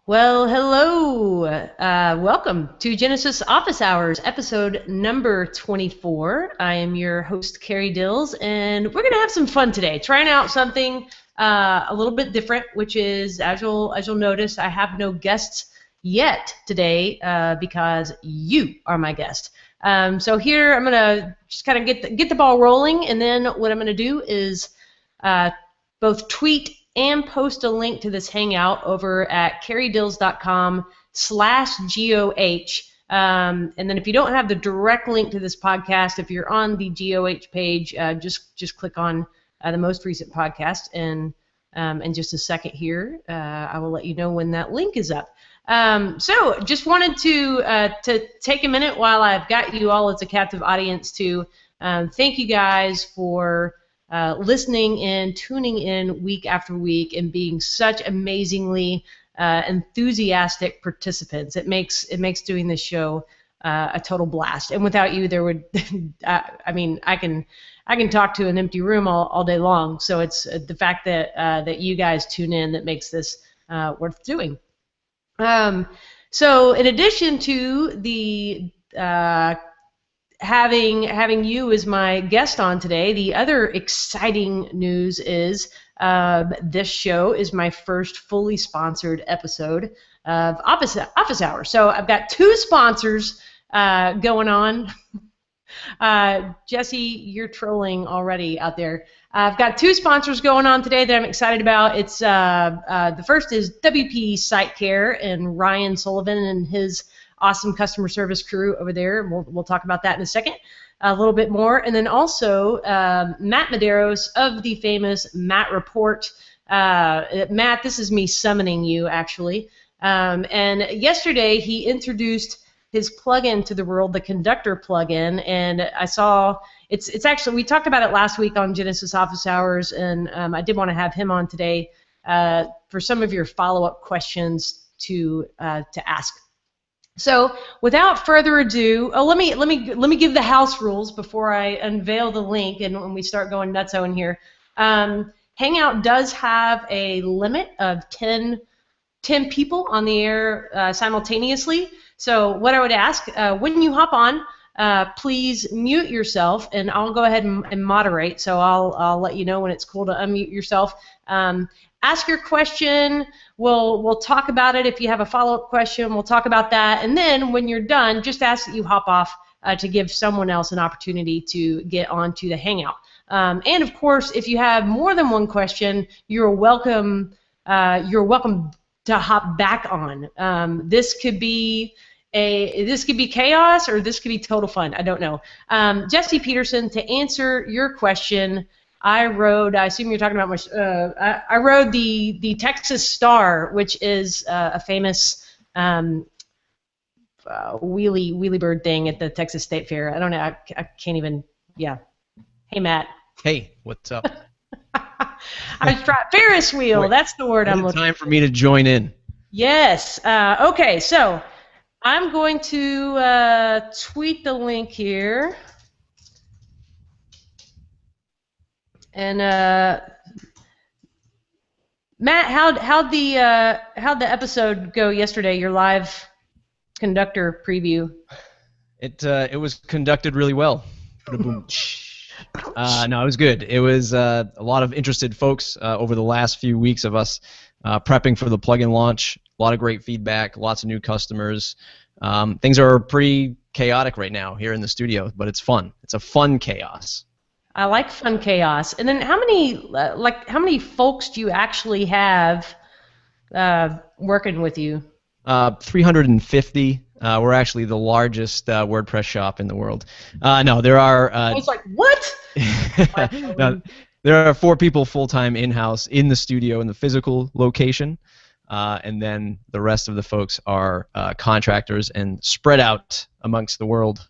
Well, hello. Welcome to Genesis Office Hours, episode number 24. I am your host, Carrie Dills, and we're going to have some fun today, trying out something a little bit different, which is, as you'll notice, I have no guests yet today because you are my guest. So here I'm going to just kind of get the ball rolling, and then what I'm going to do is both tweet and post a link to this hangout over at carriedills.com/GOH. And then if you don't have the direct link to this podcast, if you're on the GOH page, just click on the most recent podcast, and in just a second here, I will let you know when that link is up. So just wanted to take a minute while I've got you all as a captive audience to thank you guys for listening in, tuning in week after week, and being such amazingly enthusiastic participants. It makes doing this show a total blast. And without you, there would, I mean, I can talk to an empty room all day long. So it's the fact that that you guys tune in that makes this worth doing. So in addition to the having you as my guest on today, the other exciting news is this show is my first fully sponsored episode of Office Hours. So I've got two sponsors going on. Jesse, you're trolling already out there. I've got two sponsors going on today that I'm excited about. It's the first is WP Site Care and Ryan Sullivan and his awesome customer service crew over there. We'll talk about that in a second, a little bit more. And then also Matt Medeiros of the famous Matt Report. Matt, this is me summoning you, actually. And yesterday he introduced his plugin to the world, the Conductor plugin, and I saw it's actually, we talked about it last week on Genesis Office Hours, and I did want to have him on today for some of your follow-up questions to ask. So, without further ado, let me give the house rules before I unveil the link and when we start going nutso in here. Hangout does have a limit of 10 people on the air simultaneously. So, what I would ask when you hop on, please mute yourself, and I'll go ahead and moderate. So I'll let you know when it's cool to unmute yourself. Ask your question. We'll talk about it. If you have a follow-up question, we'll talk about that. And then when you're done, just ask that you hop off to give someone else an opportunity to get onto the Hangout. And of course, if you have more than one question, you're welcome. You're welcome to hop back on. This could be chaos, or this could be total fun. I don't know. Jesse Peterson, to answer your question, I assume you're talking about I rode the Texas Star, which is a famous wheelie bird thing at the Texas State Fair. I don't know. I can't even. Yeah. Hey, Matt. Hey, what's up? I was trying Ferris wheel. Wait, that's the word I'm looking for. Time for me to join in. Yes. Okay. So I'm going to tweet the link here. And Matt, how'd the episode go yesterday? Your live Conductor preview. It was conducted really well. No, it was good. It was a lot of interested folks over the last few weeks of us prepping for the plugin launch. A lot of great feedback. Lots of new customers. Things are pretty chaotic right now here in the studio, but it's fun. It's a fun chaos. I like fun chaos. And then how many folks do you actually have working with you? 350. We're actually the largest WordPress shop in the world. No, there are. I was like, what? No, there are 4 people full-time in-house in the studio in the physical location, and then the rest of the folks are contractors and spread out amongst the world.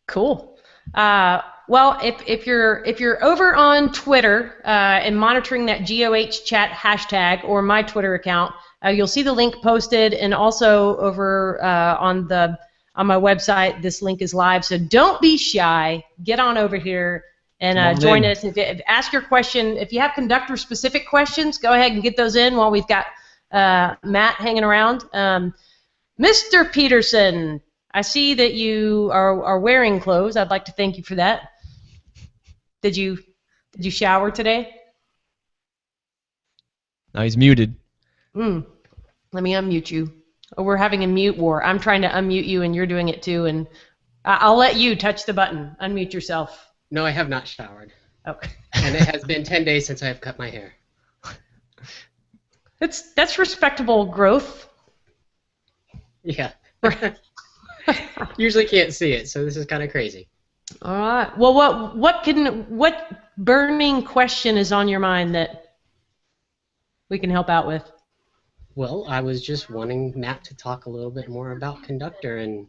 Cool. Well, if you're over on Twitter and monitoring that GOH chat hashtag or my Twitter account, you'll see the link posted, and also over on my website, this link is live. So don't be shy. Get on over here and join us. Ask your question. If you have conductor-specific questions, go ahead and get those in while we've got Matt hanging around. Mr. Peterson, I see that you are wearing clothes. I'd like to thank you for that. Did you shower today? No, he's muted. Let me unmute you. Oh, we're having a mute war. I'm trying to unmute you, and you're doing it too. And I'll let you touch the button. Unmute yourself. No, I have not showered. Okay. And it has been 10 days since I have cut my hair. That's respectable growth. Yeah. Usually can't see it, so this is kind of crazy. All right. Well, what burning question is on your mind that we can help out with? Well, I was just wanting Matt to talk a little bit more about Conductor and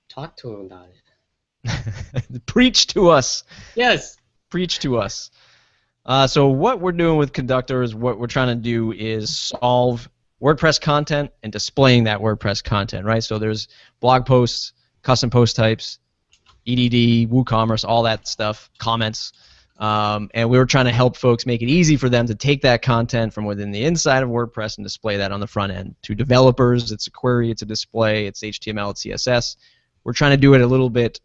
talk to him about it. Preach to us. Yes. Preach to us. So what we're doing with Conductor is what we're trying to do is solve WordPress content and displaying that WordPress content, right? So there's blog posts, custom post types, EDD, WooCommerce, all that stuff, comments. And we were trying to help folks make it easy for them to take that content from within the inside of WordPress and display that on the front end. To developers, it's a query, it's a display, it's HTML, it's CSS. We're trying to do it a little bit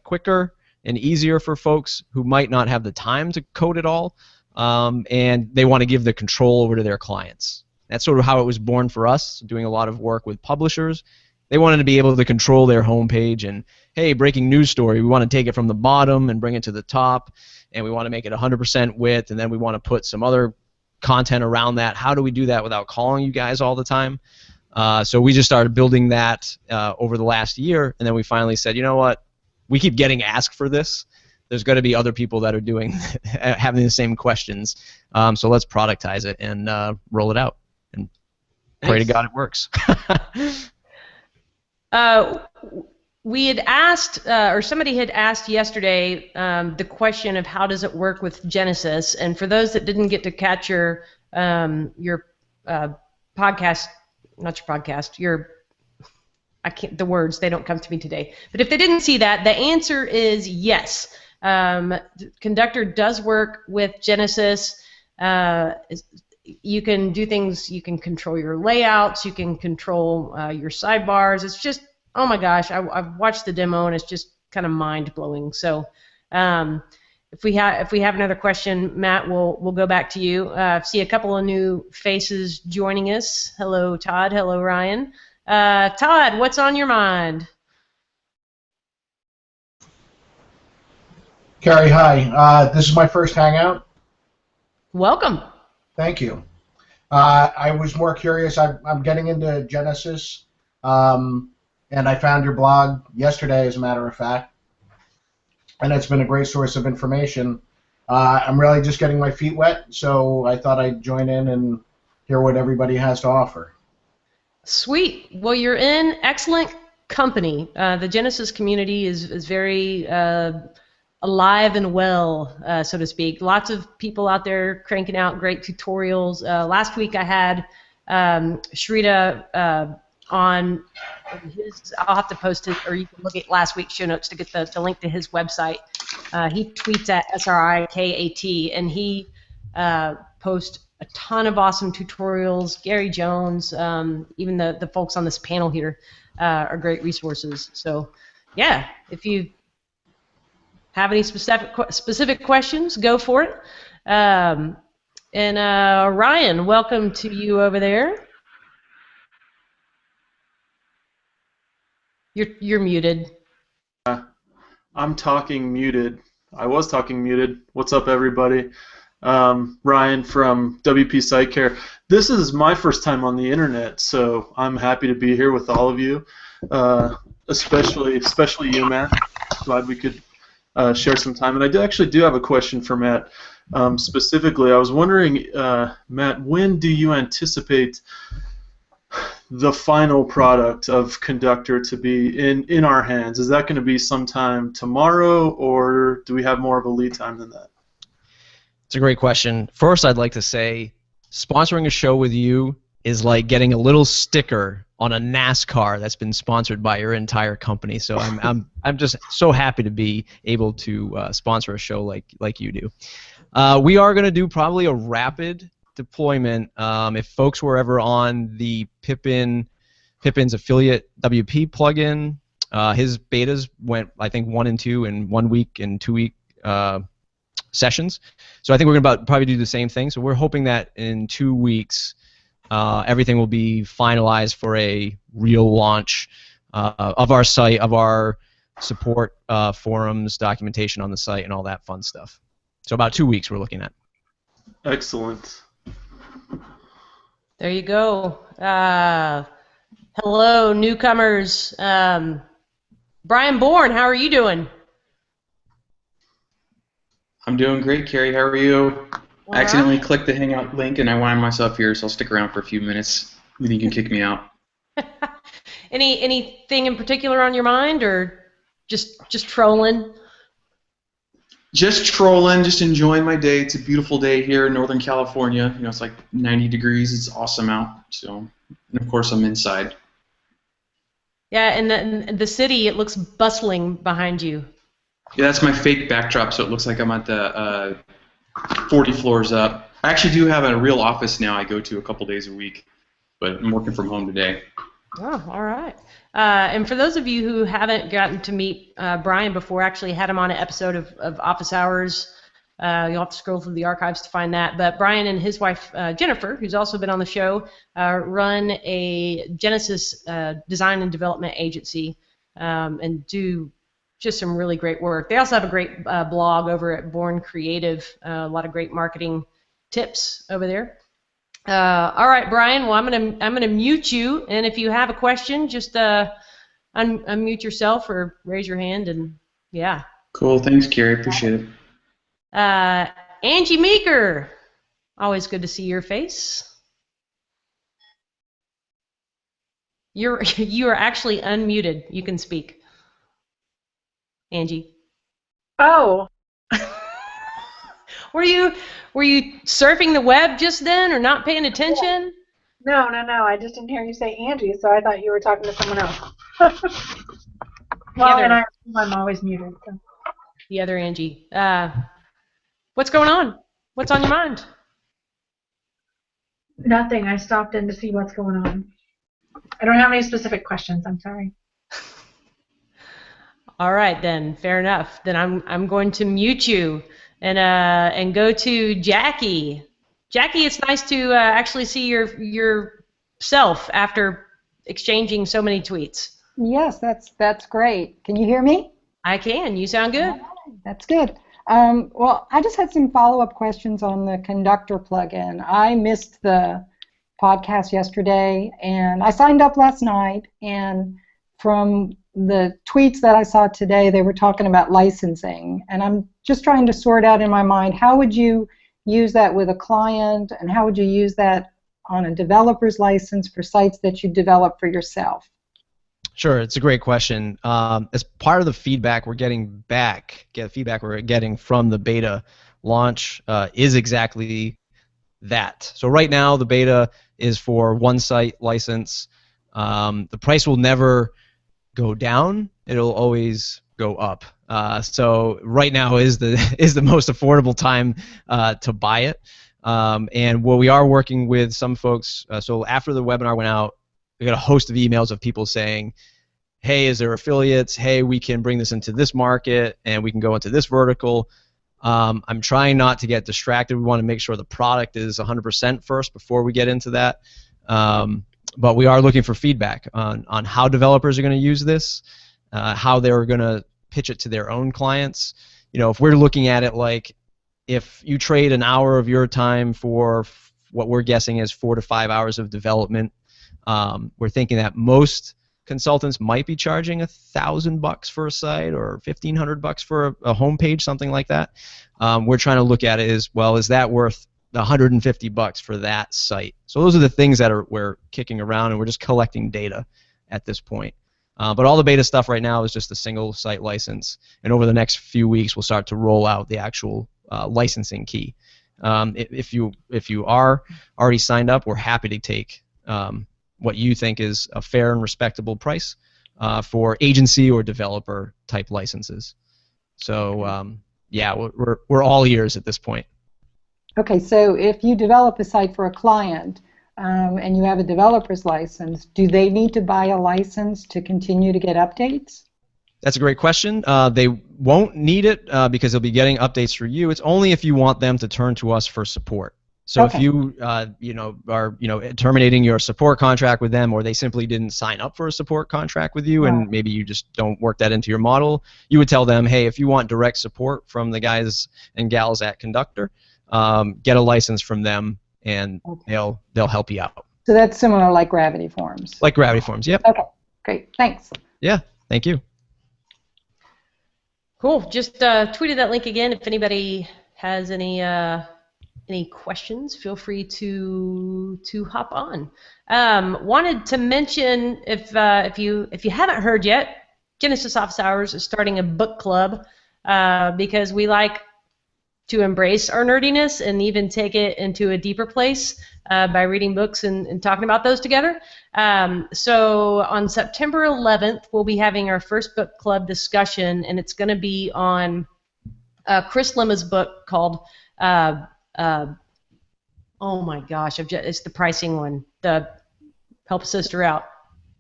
quicker and easier for folks who might not have the time to code it all, and they want to give the control over to their clients. That's sort of how it was born for us, doing a lot of work with publishers. They wanted to be able to control their homepage and, hey, breaking news story, we want to take it from the bottom and bring it to the top, and we want to make it 100% width, and then we want to put some other content around that. How do we do that without calling you guys all the time? So we just started building that over the last year, and then we finally said, you know what? We keep getting asked for this. There's got to be other people that are doing having the same questions. So let's productize it and roll it out, and pray to God it works. We had asked, or somebody had asked yesterday, the question of how does it work with Genesis. And for those that didn't get to catch your podcast, not your podcast, I can't, the words, they don't come to me today. But if they didn't see that, the answer is yes. Conductor does work with Genesis. You can do things, you can control your layouts, you can control your sidebars. It's just, oh my gosh, I've watched the demo and it's just kind of mind-blowing. So if we have another question, Matt, we'll go back to you. See a couple of new faces joining us. Hello, Todd. Hello, Ryan. Todd, what's on your mind? Carrie, hi. This is my first Hangout. Welcome. Thank you. I was more curious. I'm getting into Genesis, and I found your blog yesterday, as a matter of fact, and it's been a great source of information. I'm really just getting my feet wet, so I thought I'd join in and hear what everybody has to offer. Sweet. Well, you're in excellent company. The Genesis community is very alive and well, so to speak. Lots of people out there cranking out great tutorials. Last week I had Shrita on his, I'll have to post it, or you can look at last week's show notes to get the link to his website. He tweets at SRIKAT, and he posts a ton of awesome tutorials. Gary Jones, even the folks on this panel here are great resources. So, yeah, if you have any specific questions, go for it. And Ryan, welcome to you over there. You're muted. I'm talking muted. I was talking muted. What's up, everybody? Ryan from WP Site Care. This is my first time on the internet, so I'm happy to be here with all of you, especially you, Matt. Glad we could share some time. And I actually do have a question for Matt. Specifically, I was wondering, Matt, when do you anticipate the final product of Conductor to be in our hands? Is that going to be sometime tomorrow, or do we have more of a lead time than that? It's a great question. First, I'd like to say sponsoring a show with you is like getting a little sticker on a NASCAR that's been sponsored by your entire company. So I'm just so happy to be able to sponsor a show like you do. We are going to do probably a rapid deployment, if folks were ever on the Pippin's affiliate WP plugin, his betas went, I think, 1 and 2 in 1 week and 2 week sessions. So I think we're going to probably do the same thing. So we're hoping that in 2 weeks, everything will be finalized for a real launch of our site, of our support forums, documentation on the site, and all that fun stuff. So about 2 weeks we're looking at. Excellent. There you go. Hello, newcomers. Brian Bourne, how are you doing? I'm doing great, Carrie. How are you? All I accidentally right. clicked the Hangout link and I wound myself here, so I'll stick around for a few minutes. Then you can kick me out. Anything in particular on your mind, or just trolling? Just trolling, just enjoying my day. It's a beautiful day here in Northern California. You know, it's like 90 degrees. It's awesome out. So, and of course, I'm inside. Yeah, and the city, it looks bustling behind you. Yeah, that's my fake backdrop, so it looks like I'm at the 40 floors up. I actually do have a real office now I go to a couple days a week, but I'm working from home today. Oh, all right. And for those of you who haven't gotten to meet Brian before, actually had him on an episode of Office Hours. You'll have to scroll through the archives to find that. But Brian and his wife, Jennifer, who's also been on the show, run a Genesis design and development agency and do just some really great work. They also have a great blog over at Born Creative, a lot of great marketing tips over there. All right, Brian. Well, I'm gonna mute you, and if you have a question, just unmute yourself or raise your hand, and yeah. Cool. Thanks, Carrie. Appreciate it. Angie Meeker, always good to see your face. You are actually unmuted. You can speak. Angie. Oh. Were you surfing the web just then, or not paying attention? No. I just didn't hear you say Angie, so I thought you were talking to someone else. Well, and I'm always muted. So. The other Angie. What's going on? What's on your mind? Nothing. I stopped in to see what's going on. I don't have any specific questions. I'm sorry. All right, then. Fair enough. Then I'm going to mute you and go to Jackie. Jackie, it's nice to actually see yourself after exchanging so many tweets. Yes, that's great. Can you hear me? I can. You sound good. That's good. Well, I just had some follow-up questions on the Conductor plugin. I missed the podcast yesterday, and I signed up last night, and from the tweets that I saw today, they were talking about licensing, and I'm just trying to sort out in my mind, how would you use that with a client, and how would you use that on a developer's license for sites that you develop for yourself? Sure, it's a great question. As part of the feedback we're getting from the beta launch is exactly that. So right now the beta is for one site license. The price will never go down; it'll always go up. So right now is the most affordable time to buy it. And what we are working with some folks. So after the webinar went out, we got a host of emails of people saying, hey, is there affiliates? Hey, we can bring this into this market, and we can go into this vertical. I'm trying not to get distracted. We want to make sure the product is 100% first before we get into that. But we are looking for feedback on how developers are going to use this, how they're going to pitch it to their own clients. You know, if we're looking at it like if you trade an hour of your time for what we're guessing is 4 to 5 hours of development, we're thinking that most consultants might be charging $1,000 for a site or $1,500 for a homepage, something like that. We're trying to look at it as, well, is that worth $150 for that site? So those are the things that we're kicking around, and we're just collecting data at this point. But all the beta stuff right now is just a single site license, and over the next few weeks we'll start to roll out the actual licensing key. If you are already signed up, we're happy to take what you think is a fair and respectable price for agency or developer type licenses. So yeah, we're all ears at this point. Okay, so if you develop a site for a client and you have a developer's license, do they need to buy a license to continue to get updates? That's a great question. They won't need it because they'll be getting updates for you. It's only if you want them to turn to us for support. So Okay. if you are terminating your support contract with them, or they simply didn't sign up for a support contract with you, and maybe you just don't work that into your model, you would tell them, hey, if you want direct support from the guys and gals at Conductor, get a license from them, and they'll help you out. So that's similar like Gravity Forms. Like Gravity Forms, yep. Okay, great, thanks. Yeah, thank you. Cool. Just tweeted that link again. If anybody has any questions, feel free to hop on. Wanted to mention if you haven't heard yet, Genesis Office Hours is starting a book club because we like to embrace our nerdiness and even take it into a deeper place by reading books and talking about those together. So on September 11th, we'll be having our first book club discussion, and it's going to be on Chris Lemma's book called, oh my gosh, it's the pricing one. Help a sister out.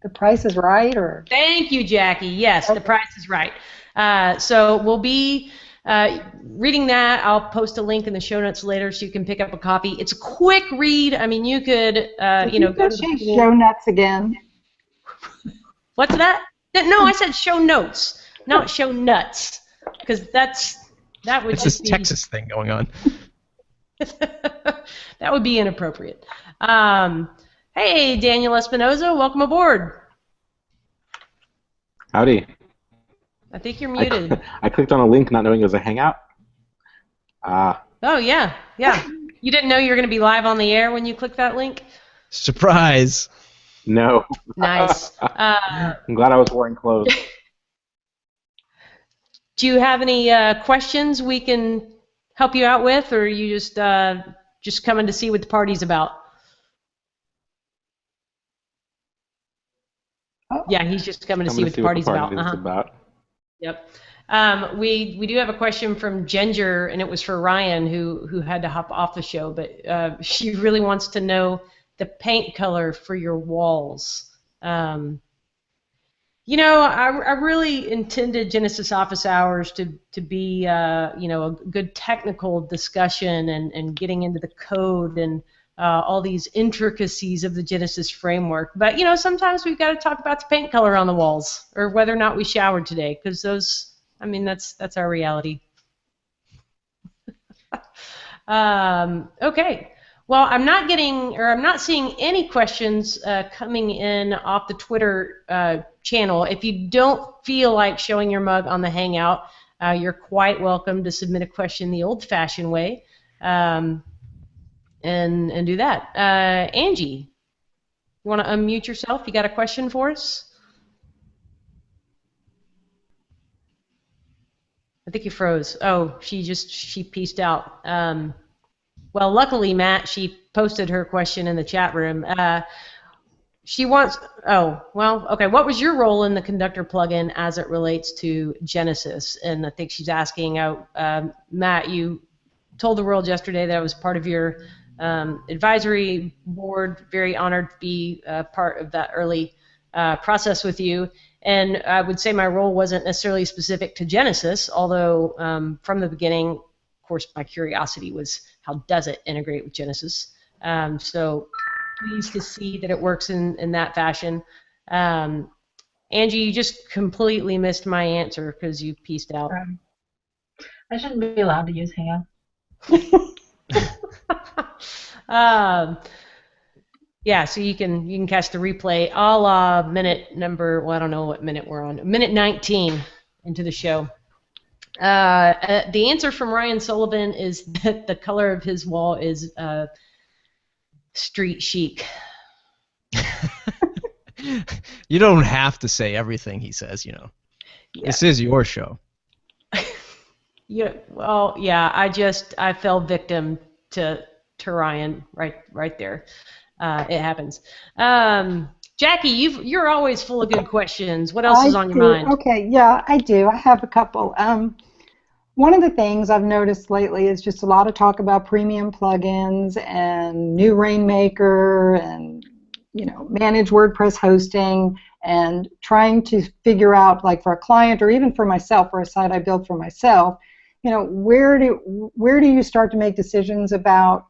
The Price is Right, or? Thank you, Jackie. Yes, The Price is Right. So we'll be reading that. I'll post a link in the show notes later so you can pick up a copy. It's a quick read. I mean, you could, go to the show nuts again. What's that? No, I said show notes, not show nuts, because that would it's just this Texas thing going on. That would be inappropriate. Hey, Daniel Espinoza, welcome aboard. Howdy. I think you're muted. I clicked on a link not knowing it was a Hangout. Oh, yeah. You didn't know you were going to be live on the air when you clicked that link? Surprise. No. Nice. I'm glad I was wearing clothes. Do you have any questions we can help you out with, or are you just coming to see what the party's about? Oh. Yeah, he's just coming to see what the party's about. Yep. We do have a question from Ginger, and it was for Ryan, who had to hop off the show, but she really wants to know the paint color for your walls. I really intended Genesis Office Hours to be a good technical discussion and getting into the code and all these intricacies of the Genesis framework. But sometimes we've got to talk about the paint color on the walls, or whether or not we showered today, because that's our reality. Okay. Well, I'm not seeing any questions coming in off the Twitter channel. If you don't feel like showing your mug on the Hangout, you're quite welcome to submit a question the old-fashioned way, and do that. Angie, you want to unmute yourself? You got a question for us? I think you froze. Oh, she peaced out. Well, luckily, Matt, she posted her question in the chat room. She wants, okay, what was your role in the Conductor plugin as it relates to Genesis? And I think she's asking, Matt, you told the world yesterday that I was part of your advisory board, very honored to be part of that early process with you. And I would say my role wasn't necessarily specific to Genesis, although from the beginning, of course, my curiosity was, how does it integrate with Genesis? So pleased to see that it works in that fashion. Angie, you just completely missed my answer because you pieced out. I shouldn't be allowed to use Hangout. Yeah, so you can catch the replay a la minute number, well, I don't know what minute we're on, minute 19 into the show. The answer from Ryan Sullivan is that the color of his wall is street chic. You don't have to say everything he says, Yeah. This is your show. Yeah, well, yeah, I fell victim to Ryan right there. It happens. Jackie, you're always full of good questions. What else is on your mind? Okay, yeah, I do. I have a couple. one of the things I've noticed lately is just a lot of talk about premium plugins and new Rainmaker and manage WordPress hosting, and trying to figure out, like for a client or even for myself, for a site I built for myself, where do you start to make decisions about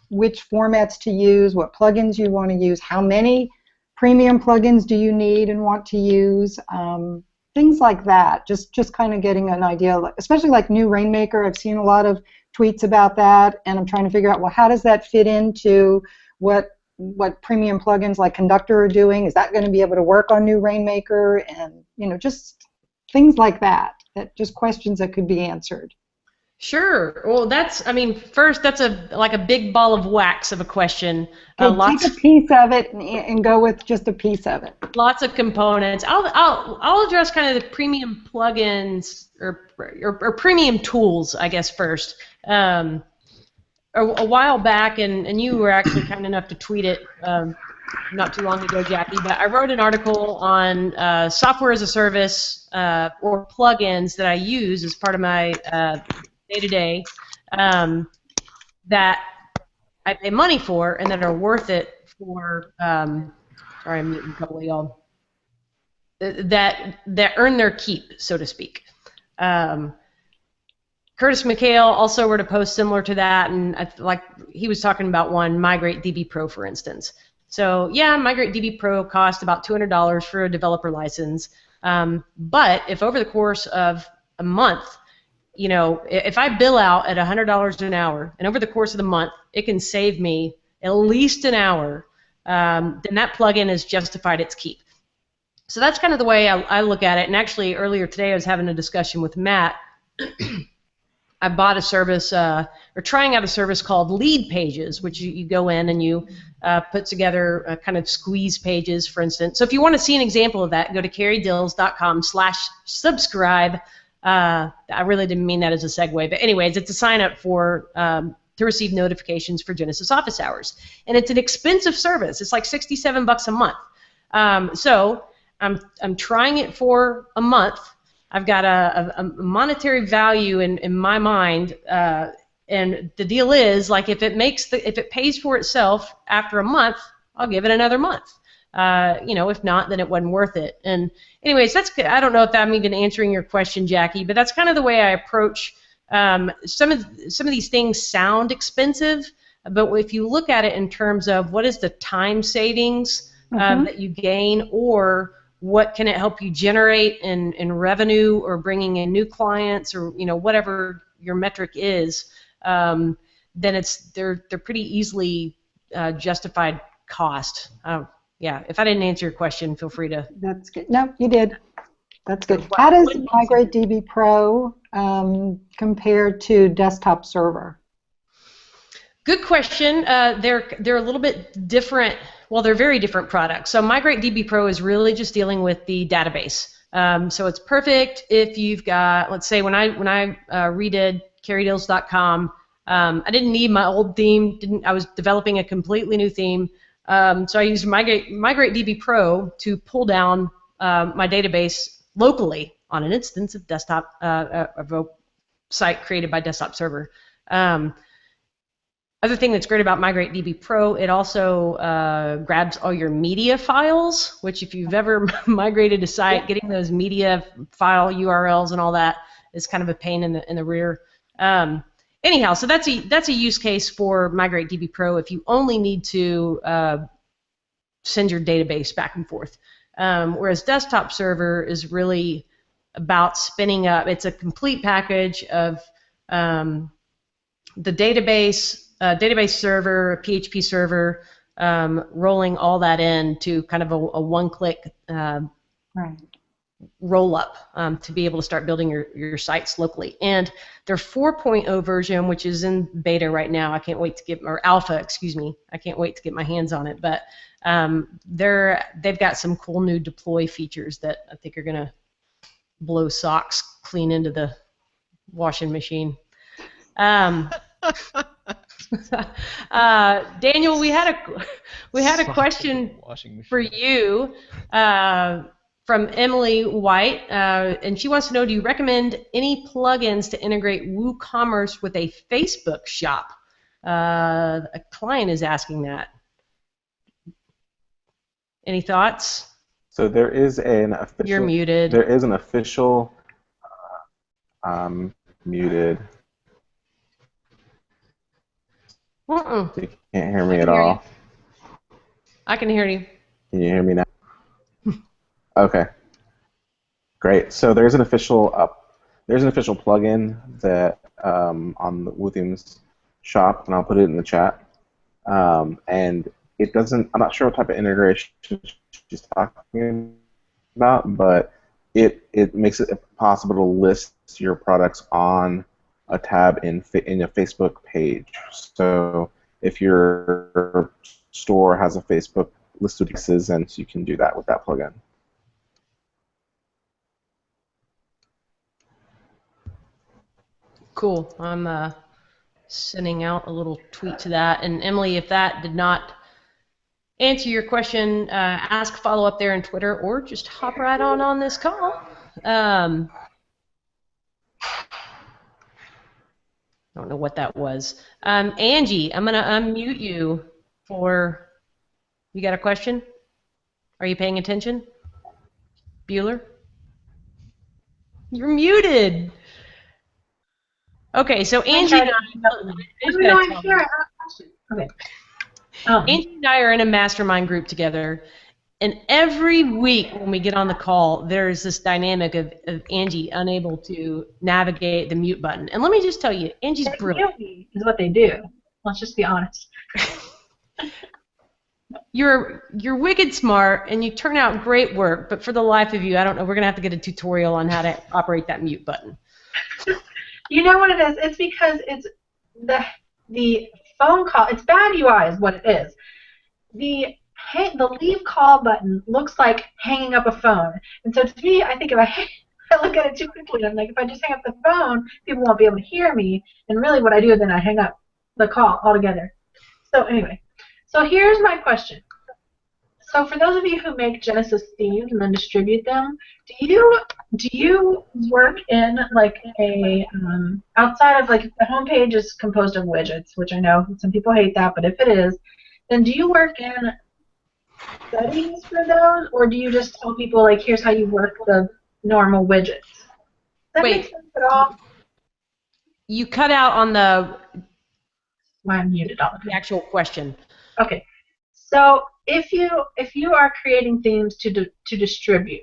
which formats to use, what plugins you want to use, how many premium plugins do you need and want to use, things like that. Just kind of getting an idea, especially like new Rainmaker. I've seen a lot of tweets about that, and I'm trying to figure out, well, how does that fit into what premium plugins like Conductor are doing? Is that going to be able to work on new Rainmaker? And just things like that. Just questions that could be answered. Sure. Well, first, that's like a big ball of wax of a question. Take a piece of it and go with just a piece of it. Lots of components. I'll address kind of the premium plugins or premium tools, I guess, first. A while back, and you were actually kind enough to tweet it not too long ago, Jackie, but I wrote an article on software as a service or plugins that I use as part of my day-to-day that I pay money for and that are worth it for, sorry, I'm muting a couple of y'all, that earn their keep, so to speak. Curtis McHale also wrote a post similar to that, and he was talking about one, Migrate DB Pro, for instance. So yeah, Migrate DB Pro cost about $200 for a developer license, but if over the course of a month, if I bill out at $100 an hour, and over the course of the month, it can save me at least an hour, then that plugin has justified its keep. So that's kind of the way I look at it. And actually, earlier today, I was having a discussion with Matt. I bought a service, or trying out a service called Lead Pages, which you go in and you put together kind of squeeze pages, for instance. So if you want to see an example of that, go to carriedills.com/subscribe. I really didn't mean that as a segue, but anyways, it's a sign up for to receive notifications for Genesis Office Hours, and it's an expensive service. It's like $67 a month. So I'm trying it for a month. I've got a monetary value in my mind, and the deal is, like, if it pays for itself after a month, I'll give it another month. If not, then it wasn't worth it. And anyways, I don't know if I'm even answering your question, Jackie, but that's kind of the way I approach some of these things. Sound expensive, but if you look at it in terms of what is the time savings that you gain, or what can it help you generate in revenue, or bringing in new clients, or whatever your metric is, then they're pretty easily justified cost. Yeah, if I didn't answer your question, feel free to. That's good. No, you did. That's good. How does Migrate DB Pro compare to Desktop Server? Good question. They're a little bit different. Well, they're very different products. So Migrate DB Pro is really just dealing with the database. So it's perfect if you've got, let's say, when I redid carriedills.com, I didn't need my old theme. I was developing a completely new theme. So I used Migrate DB Pro to pull down my database locally on an instance of desktop of a site created by Desktop Server. Other thing that's great about Migrate DB Pro, it also grabs all your media files, which if you've ever migrated a site, getting those media file URLs and all that is kind of a pain in the rear. Anyhow, so that's a use case for Migrate DB Pro if you only need to send your database back and forth. Whereas Desktop Server is really about spinning up. It's a complete package of the database server, a PHP server, rolling all that into kind of a one-click roll-up to be able to start building your sites locally. And their 4.0 version, which is in beta right now, I can't wait to get, or alpha, excuse me, I can't wait to get my hands on it. But they've got some cool new deploy features that I think are going to blow socks clean into the washing machine. Daniel, we had a question for you. from Emily White, and she wants to know, do you recommend any plugins to integrate WooCommerce with a Facebook shop? A client is asking that. Any thoughts? So there is an official. You're muted. There is an official. Muted. Mm-mm. You can't hear me at all. I can hear you. Can you hear me now? Okay. Great. So there's an official plugin that on the WooThemes shop, and I'll put it in the chat. And it doesn't. I'm not sure what type of integration she's talking about, but it makes it possible to list your products on a tab in a Facebook page. So if your store has a Facebook list of pieces, and so you can do that with that plugin. Cool. I'm sending out a little tweet to that. And Emily, if that did not answer your question, ask follow up there on Twitter, or just hop right on this call. I don't know what that was. Angie, I'm going to unmute you for. You got a question? Are you paying attention? Bueller? You're muted. Okay, so Angie and I. Okay. Angie and I are in a mastermind group together, and every week when we get on the call, there's this dynamic of Angie unable to navigate the mute button. And let me just tell you, Angie's brilliant. Is what they do. Let's just be honest. You're wicked smart, and you turn out great work, but for the life of you, I don't know, we're going to have to get a tutorial on how to operate that mute button. You know what it is? It's because it's the phone call. It's bad UI is what it is. The leave call button looks like hanging up a phone. And so to me, I think I look at it too quickly. I'm like, if I just hang up the phone, people won't be able to hear me. And really what I do is then I hang up the call altogether. So anyway, so here's my question. So for those of you who make Genesis themes and then distribute them, do you work in like a outside of like the homepage is composed of widgets, which I know some people hate that, but if it is, then do you work in settings for those, or do you just tell people like here's how you work the normal widgets? Does that make sense at all? You cut out on the. Why I'm muted all the time. The actual question. Okay, so if you are creating themes to distribute,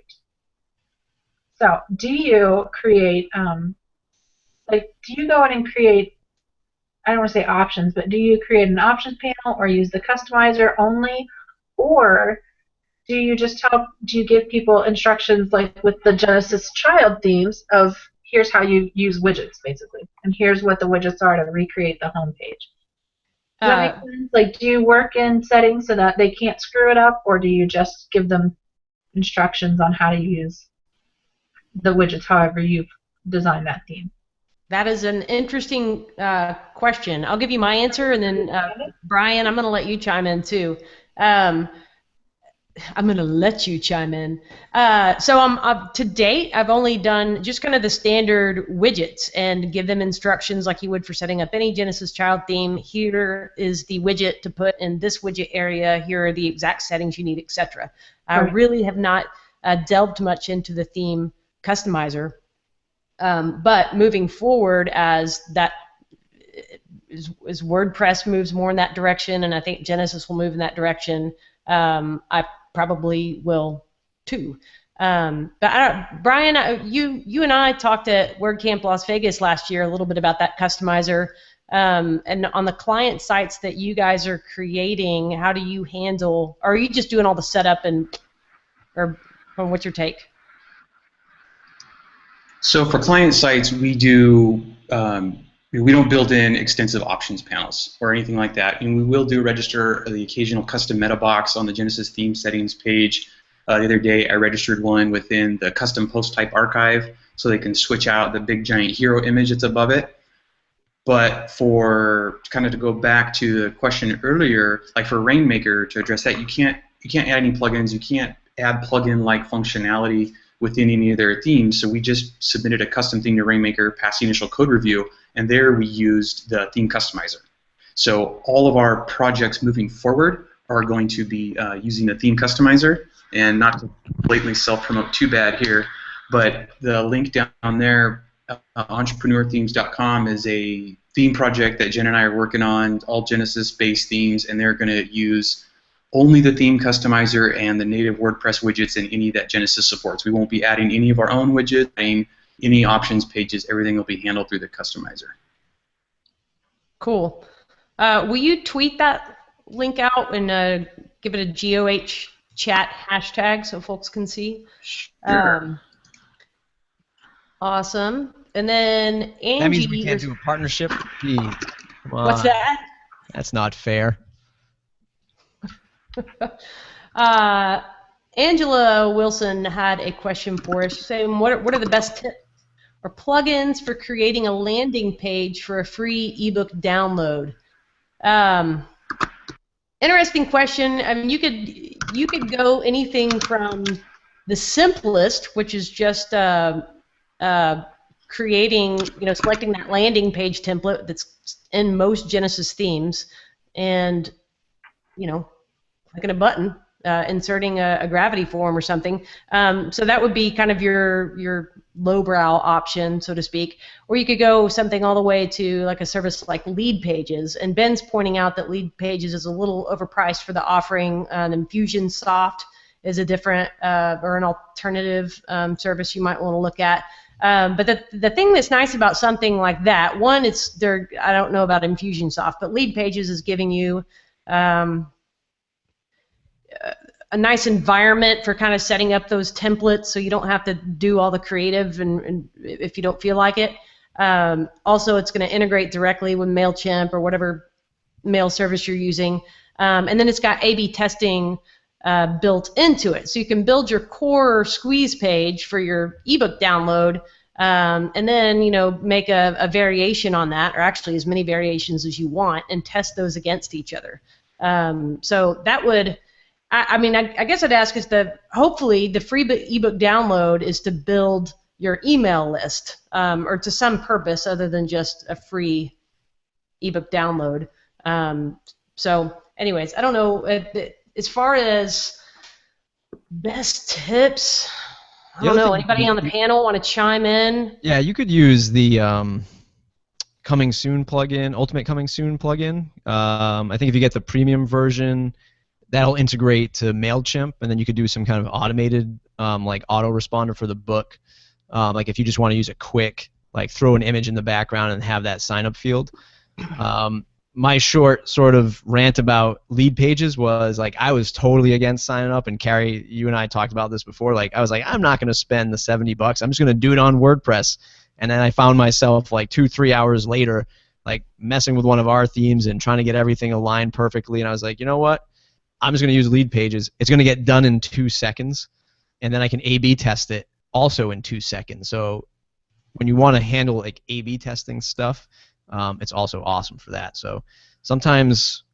so do you create do you go in and create, I don't want to say options, but do you create an options panel or use the customizer only, or do you give people instructions like with the Genesis child themes of here's how you use widgets basically, and here's what the widgets are to recreate the home page? Does that make sense? Like, do you work in settings so that they can't screw it up, or do you just give them instructions on how to use the widgets however you've designed that theme? That is an interesting question. I'll give you my answer, and then Brian, I'm going to let you chime in too. I'm going to let you chime in. So to date, I've only done just kind of the standard widgets and give them instructions like you would for setting up any Genesis child theme. Here is the widget to put in this widget area. Here are the exact settings you need, etc. I really have not delved much into the theme customizer. But moving forward, as WordPress moves more in that direction, and I think Genesis will move in that direction, I probably will too. But Brian, you and I talked at WordCamp Las Vegas last year a little bit about that customizer. And on the client sites that you guys are creating, how do you handle? Or are you just doing all the setup or what's your take? So for client sites, we do. We don't build in extensive options panels or anything like that. And we will register the occasional custom meta box on the Genesis theme settings page. The other day I registered one within the custom post type archive so they can switch out the big giant hero image that's above it. But for kind of to go back to the question earlier, like for Rainmaker, to address that, you can't add any plugins, you can't add plugin-like functionality within any of their themes. So we just submitted a custom theme to Rainmaker, passed the initial code review, and there we used the theme customizer. So all of our projects moving forward are going to be using the theme customizer, and not to blatantly self-promote too bad here, but the link down there, entrepreneurthemes.com, is a theme project that Jen and I are working on, all Genesis-based themes, and they're going to use only the theme customizer and the native WordPress widgets in any that Genesis supports. We won't be adding any of our own widgets, adding any options pages. Everything will be handled through the customizer. Cool. Will you tweet that link out and give it a GOH chat hashtag so folks can see? Sure. Awesome. And then Angie. That means we can't do a partnership. Gee, come on. What's that? That's not fair. Angela Wilson had a question for us, saying, what are the best tips or plugins for creating a landing page for a free ebook download? Interesting question. I mean, you could go anything from the simplest, which is just creating, selecting that landing page template that's in most Genesis themes, and clicking a button, inserting a gravity form or something. So that would be kind of your lowbrow option, so to speak. Or you could go something all the way to like a service like Lead Pages. And Ben's pointing out that Lead Pages is a little overpriced for the offering. Infusionsoft is a different or an alternative service you might want to look at. But the thing that's nice about something like that, one, I don't know about Infusionsoft, but Lead Pages is giving you a nice environment for kind of setting up those templates, so you don't have to do all the creative and if you don't feel like it. Also, it's going to integrate directly with MailChimp or whatever mail service you're using. And then it's got A/B testing built into it, so you can build your core squeeze page for your ebook download, and then make a variation on that, or actually as many variations as you want, and test those against each other. So that would, I guess I'd ask is hopefully the free ebook download is to build your email list, or to some purpose other than just a free ebook download. So anyways, I don't know, as far as best tips, I don't know, anybody on the panel want to chime in? Yeah, you could use the Coming Soon plugin, Ultimate Coming Soon plugin. I think if you get the premium version, that'll integrate to MailChimp, and then you could do some kind of automated like autoresponder for the book. Like if you just want to use a quick, like throw an image in the background and have that sign-up field. My short sort of rant about Lead Pages was like I was totally against signing up, and Carrie, you and I talked about this before. Like I was like, I'm not going to spend the $70. I'm just going to do it on WordPress. And then I found myself like 2-3 hours later, like messing with one of our themes and trying to get everything aligned perfectly. And I was like, you know what? I'm just going to use Lead Pages. It's going to get done in 2 seconds, and then I can A/B test it also in 2 seconds. So when you want to handle like A/B testing stuff, it's also awesome for that. So sometimes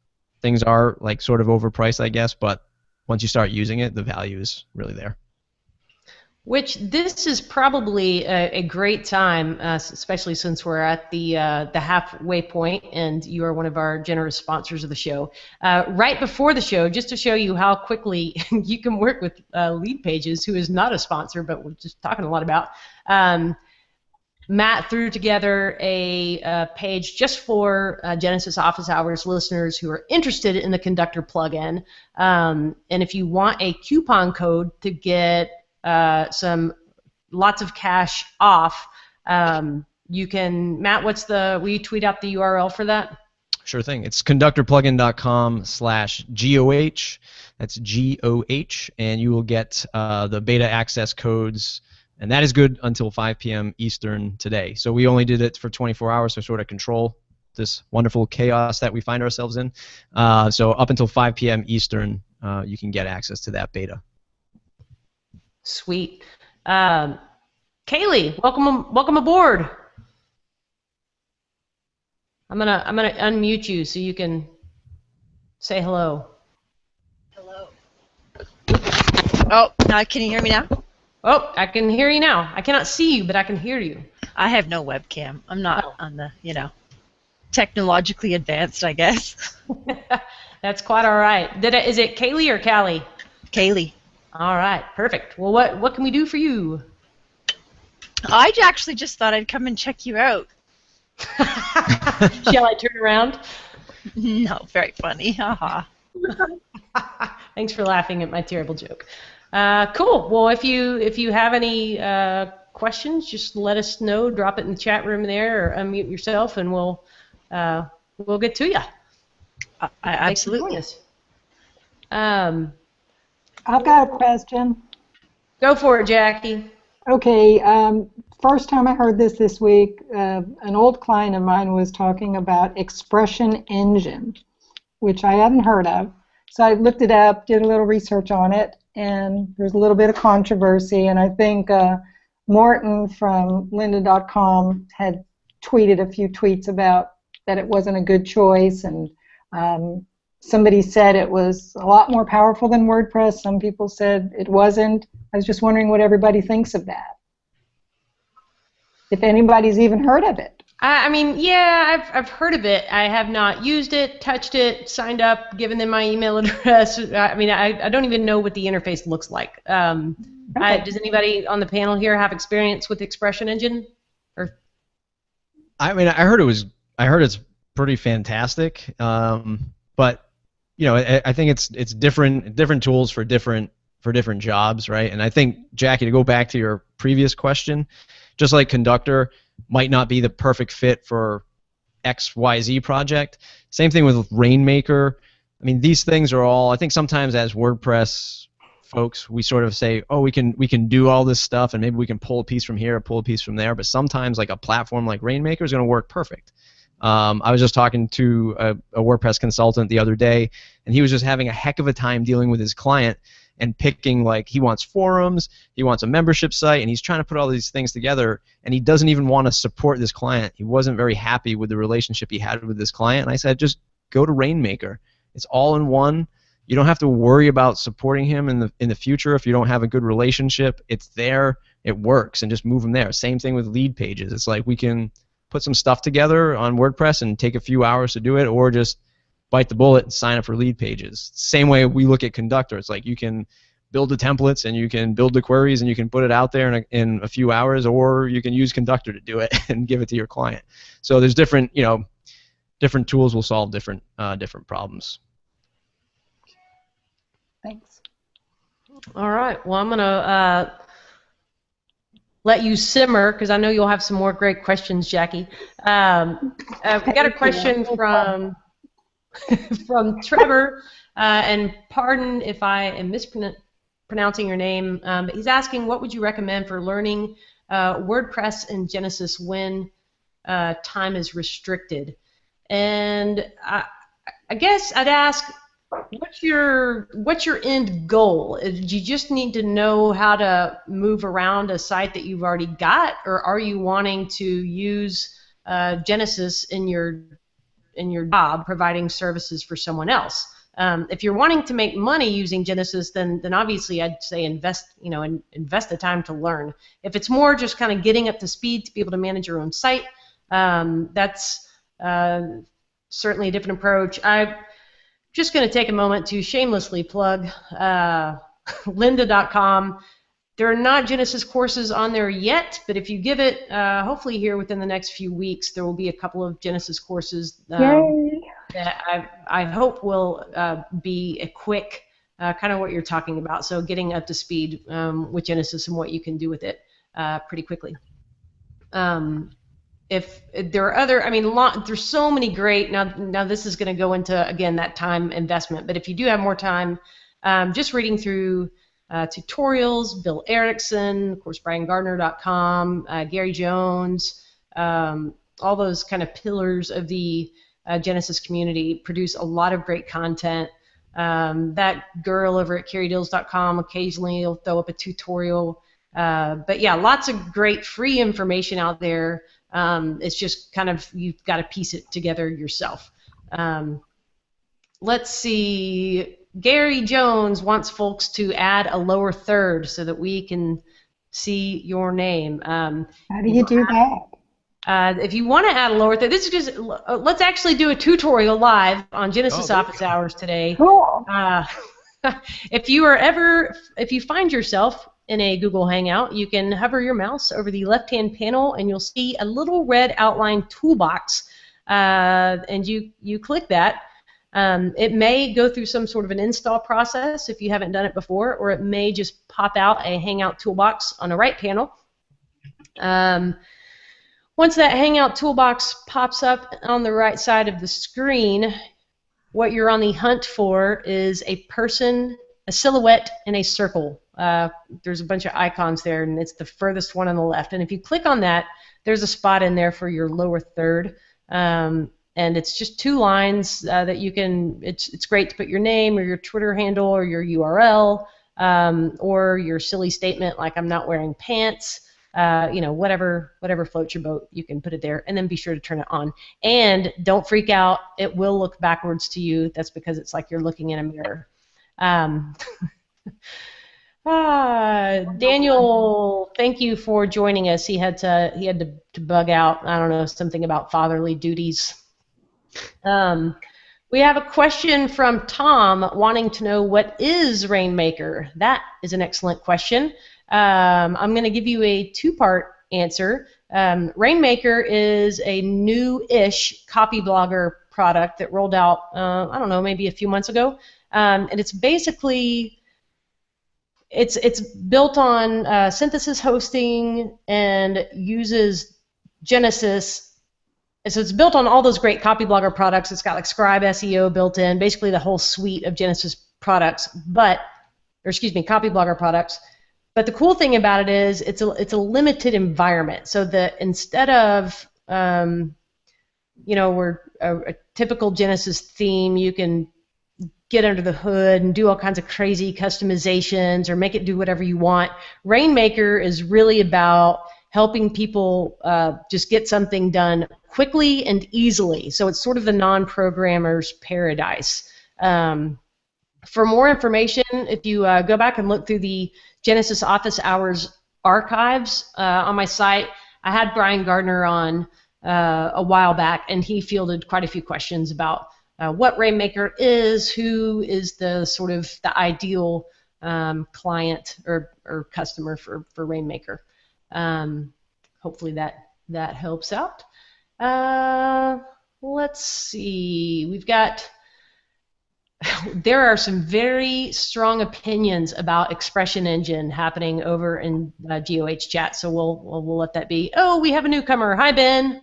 things are like sort of overpriced, I guess, but once you start using it, the value is really there. Which this is probably a great time, especially since we're at the halfway point, and you are one of our generous sponsors of the show. Right before the show, just to show you how quickly you can work with Lead Pages, who is not a sponsor, but we're just talking a lot about. Matt threw together a page just for Genesis Office Hours listeners who are interested in the Conductor plugin. And if you want a coupon code to get lots of cash off, you can, Matt, will you tweet out the URL for that? Sure thing. It's conductorplugin.com/GOH. That's GOH, and you will get the beta access codes, and that is good until 5 p.m. Eastern today. So we only did it for 24 hours to sort of control this wonderful chaos that we find ourselves in. So up until 5 p.m. Eastern, you can get access to that beta. Sweet. Kaylee, welcome aboard. I'm gonna unmute you so you can say hello. Hello. Oh, now can you hear me now? Oh, I can hear you now. I cannot see you, but I can hear you. I have no webcam. I'm not on the, technologically advanced, I guess. That's quite all right. Is it Kaylee or Callie? Kaylee. All right, perfect. Well, what can we do for you? I actually just thought I'd come and check you out. Shall I turn around? No, very funny. Haha. Thanks for laughing at my terrible joke. Cool. Well, if you have any questions, just let us know. Drop it in the chat room there, or unmute yourself, and we'll get to you. Absolutely. I've got a question. Go for it, Jackie. Okay. First time I heard this week, an old client of mine was talking about Expression Engine, which I hadn't heard of. So I looked it up, did a little research on it, and there's a little bit of controversy. And I think Morton from lynda.com had tweeted a few tweets about that it wasn't a good choice, and somebody said it was a lot more powerful than WordPress. Some people said it wasn't. I was just wondering what everybody thinks of that. If anybody's even heard of it. I mean, yeah, I've heard of it. I have not used it, touched it, signed up, given them my email address. I mean, I don't even know what the interface looks like. Okay. Does anybody on the panel here have experience with Expression Engine? Or I mean, I heard it's pretty fantastic, but I think it's different tools for different jobs, right? And I think, Jackie, to go back to your previous question, just like Conductor might not be the perfect fit for XYZ project, same thing with Rainmaker. I mean, these things are all, I think sometimes as WordPress folks, we sort of say, oh, we can do all this stuff, and maybe we can pull a piece from here or pull a piece from there, but sometimes like a platform like Rainmaker is going to work perfect. I was just talking to a WordPress consultant the other day, and he was just having a heck of a time dealing with his client and picking, like, he wants forums, he wants a membership site, and he's trying to put all these things together, and he doesn't even want to support this client. He wasn't very happy with the relationship he had with this client, and I said, just go to Rainmaker. It's all in one. You don't have to worry about supporting him in the future if you don't have a good relationship. It's there, it works, and just move them there. Same thing with lead pages. It's like we can put some stuff together on WordPress and take a few hours to do it, or just bite the bullet and sign up for lead pages. Same way we look at Conductor. It's like you can build the templates and you can build the queries and you can put it out there in a few hours, or you can use Conductor to do it and give it to your client. So there's different tools will solve different problems. Thanks. all right. Well, I'm going to let you simmer because I know you'll have some more great questions, Jackie. We got a question from Trevor, and pardon if I am mispronouncing your name, but he's asking, what would you recommend for learning WordPress and Genesis when time is restricted? And I guess I'd ask, what's your end goal? Do you just need to know how to move around a site that you've already got, or are you wanting to use Genesis in your job providing services for someone else? If you're wanting to make money using Genesis, then obviously I'd say invest the time to learn. If it's more just kind of getting up to speed to be able to manage your own site, that's certainly a different approach. I'm just going to take a moment to shamelessly plug lynda.com. There are not Genesis courses on there yet, but if you give it, hopefully here within the next few weeks, there will be a couple of Genesis courses that I hope will be a quick, kind of what you're talking about, so getting up to speed with Genesis and what you can do with it pretty quickly. If there are other, I mean, there's so many great, now this is going to go into, again, that time investment, but if you do have more time, just reading through tutorials, Bill Erickson, of course, BrianGardner.com, Gary Jones, all those kind of pillars of the Genesis community produce a lot of great content. That girl over at CarrieDills.com occasionally will throw up a tutorial. But yeah, lots of great free information out there. It's just kind of, you've got to piece it together yourself. Let's see. Gary Jones wants folks to add a lower third so that we can see your name. How do you do that? If you want to add a lower third, this is just, let's actually do a tutorial live on Genesis Office Hours today. Cool. If you find yourself in a Google Hangout, you can hover your mouse over the left-hand panel and you'll see a little red outline toolbox, and you click that. It may go through some sort of an install process if you haven't done it before, or it may just pop out a Hangout toolbox on the right panel. Once that Hangout toolbox pops up on the right side of the screen, what you're on the hunt for is a person, a silhouette, and a circle. There's a bunch of icons there, and it's the furthest one on the left. And if you click on that, there's a spot in there for your lower third. And it's just 2 lines that you can, it's great to put your name or your Twitter handle or your URL, or your silly statement like I'm not wearing pants. Whatever floats your boat, you can put it there, and then be sure to turn it on. And don't freak out, it will look backwards to you. That's because it's like you're looking in a mirror. Daniel, thank you for joining us. He had to bug out, I don't know, something about fatherly duties. We have a question from Tom wanting to know, what is Rainmaker? That is an excellent question. I'm going to give you a 2-part answer. Rainmaker is a new-ish copy blogger product that rolled out, I don't know, maybe a few months ago. And it's basically, it's built on synthesis hosting and uses Genesis. So it's built on all those great copy blogger products. It's got like Scribe SEO built in, basically the whole suite of Genesis products, copy blogger products. But the cool thing about it is it's a limited environment. So that instead of we're a typical Genesis theme, you can get under the hood and do all kinds of crazy customizations or make it do whatever you want. Rainmaker is really about helping people just get something done quickly and easily. So it's sort of the non-programmer's paradise. For more information, if you go back and look through the Genesis Office Hours archives on my site, I had Brian Gardner on a while back, and he fielded quite a few questions about what Rainmaker is, who is the sort of the ideal client or customer for Rainmaker. Hopefully that helps out. Let's see. There are some very strong opinions about Expression Engine happening over in GOH chat, so we'll let that be. Oh, we have a newcomer. Hi, Ben.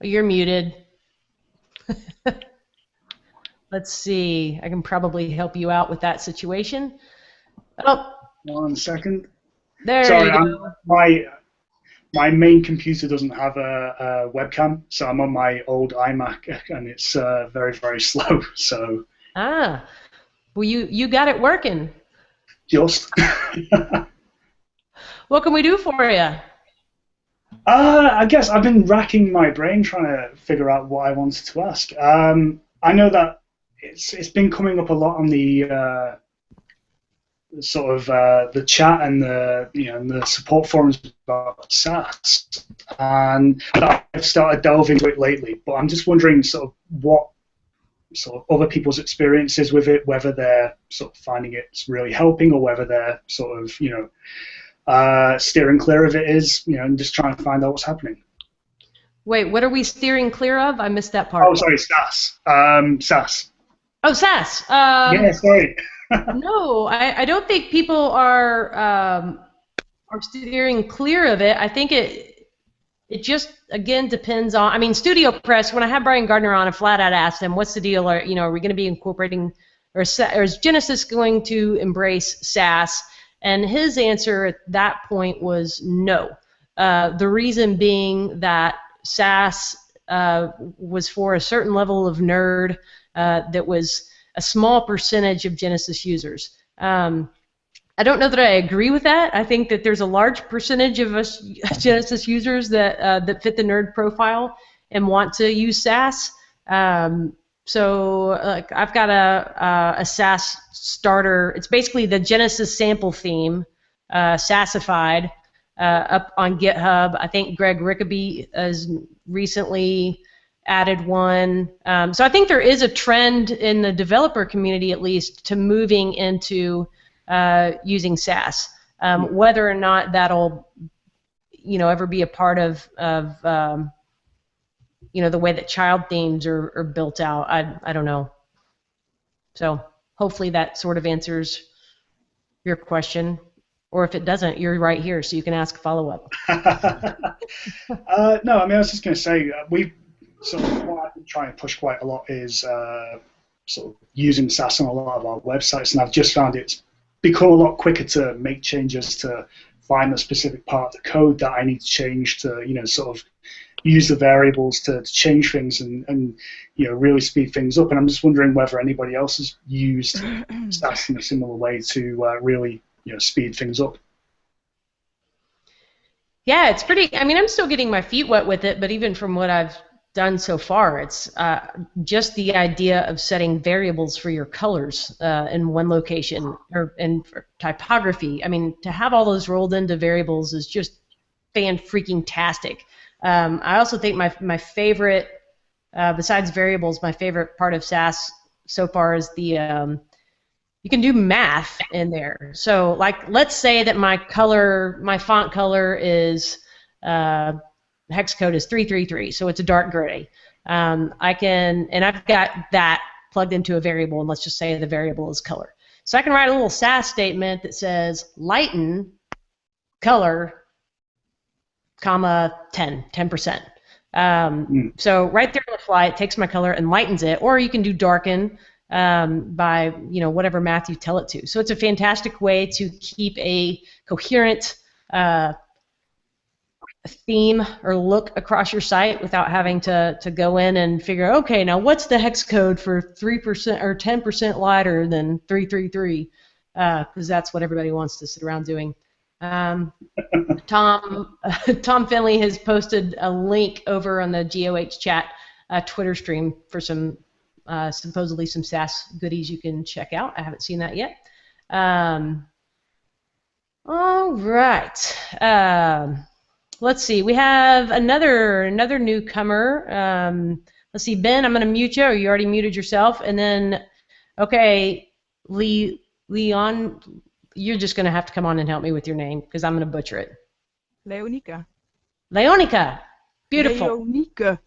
You're muted. Let's see. I can probably help you out with that situation. Oh. 1 second. There Sorry, you go. My main computer doesn't have a webcam, so I'm on my old iMac, and it's very, very slow. So. Well, you got it working. Just. What can we do for you? I guess I've been racking my brain trying to figure out what I wanted to ask. I know that it's been coming up a lot on the sort of the chat and the support forums about SaaS, and I've started delving into it lately. But I'm just wondering sort of what sort of other people's experiences with it, whether they're sort of finding it's really helping, or whether they're sort of steering clear of it and just trying to find out what's happening. Wait, what are we steering clear of? I missed that part. Oh, sorry, SaaS. SaaS. Oh, SaaS. Yeah, sorry. No, I don't think people are steering clear of it. I think it just, again, depends on, I mean, Studio Press, when I had Brian Gardner on, I flat out asked him, what's the deal? Are we going to be incorporating, or is Genesis going to embrace SaaS? And his answer at that point was no. The reason being that SaaS was for a certain level of nerd that was a small percentage of Genesis users. I don't know that I agree with that. I think that there's a large percentage of us Genesis users that fit the nerd profile and want to use SaaS. So I've got a Sass starter. It's basically the Genesis sample theme, Sassified, up on GitHub. I think Greg Rickaby has recently added one. So I think there is a trend in the developer community, at least, to moving into using Sass. Whether or not that'll, ever be a part of the way that child themes are built out, I don't know. So hopefully that sort of answers your question. Or if it doesn't, you're right here, so you can ask follow-up. No, I was just going to say, what I've been trying to push quite a lot is sort of using Sass on a lot of our websites, and I've just found it's become a lot quicker to make changes, to find the specific part of the code that I need to change, to sort of use the variables to change things and really speed things up. And I'm just wondering whether anybody else has used Sass in a similar way to really speed things up. Yeah, it's pretty. I'm still getting my feet wet with it, but even from what I've done so far, it's just the idea of setting variables for your colors in one location and for typography. To have all those rolled into variables is just fan-freaking-tastic. I also think my favorite, besides variables, my favorite part of Sass so far is the you can do math in there. So, like, let's say that my font color is hex code is 333, so it's a dark gray. I've got that plugged into a variable, and let's just say the variable is color. So I can write a little Sass statement that says lighten color, comma 10%. So right there on the fly, it takes my color and lightens it, or you can do darken by whatever math you tell it to. So it's a fantastic way to keep a coherent theme or look across your site without having to go in and figure, okay, now what's the hex code for 3% or 10% lighter than 333? Because that's what everybody wants to sit around doing. Tom Finley has posted a link over on the GOH chat Twitter stream for some supposedly some Sass goodies you can check out. I haven't seen that yet. All right. Let's see. We have another newcomer. Let's see, Ben. I'm going to mute you. Or you already muted yourself. And then, okay, Leon, you're just going to have to come on and help me with your name because I'm going to butcher it. Leonica. Leonica. Beautiful. Leonica.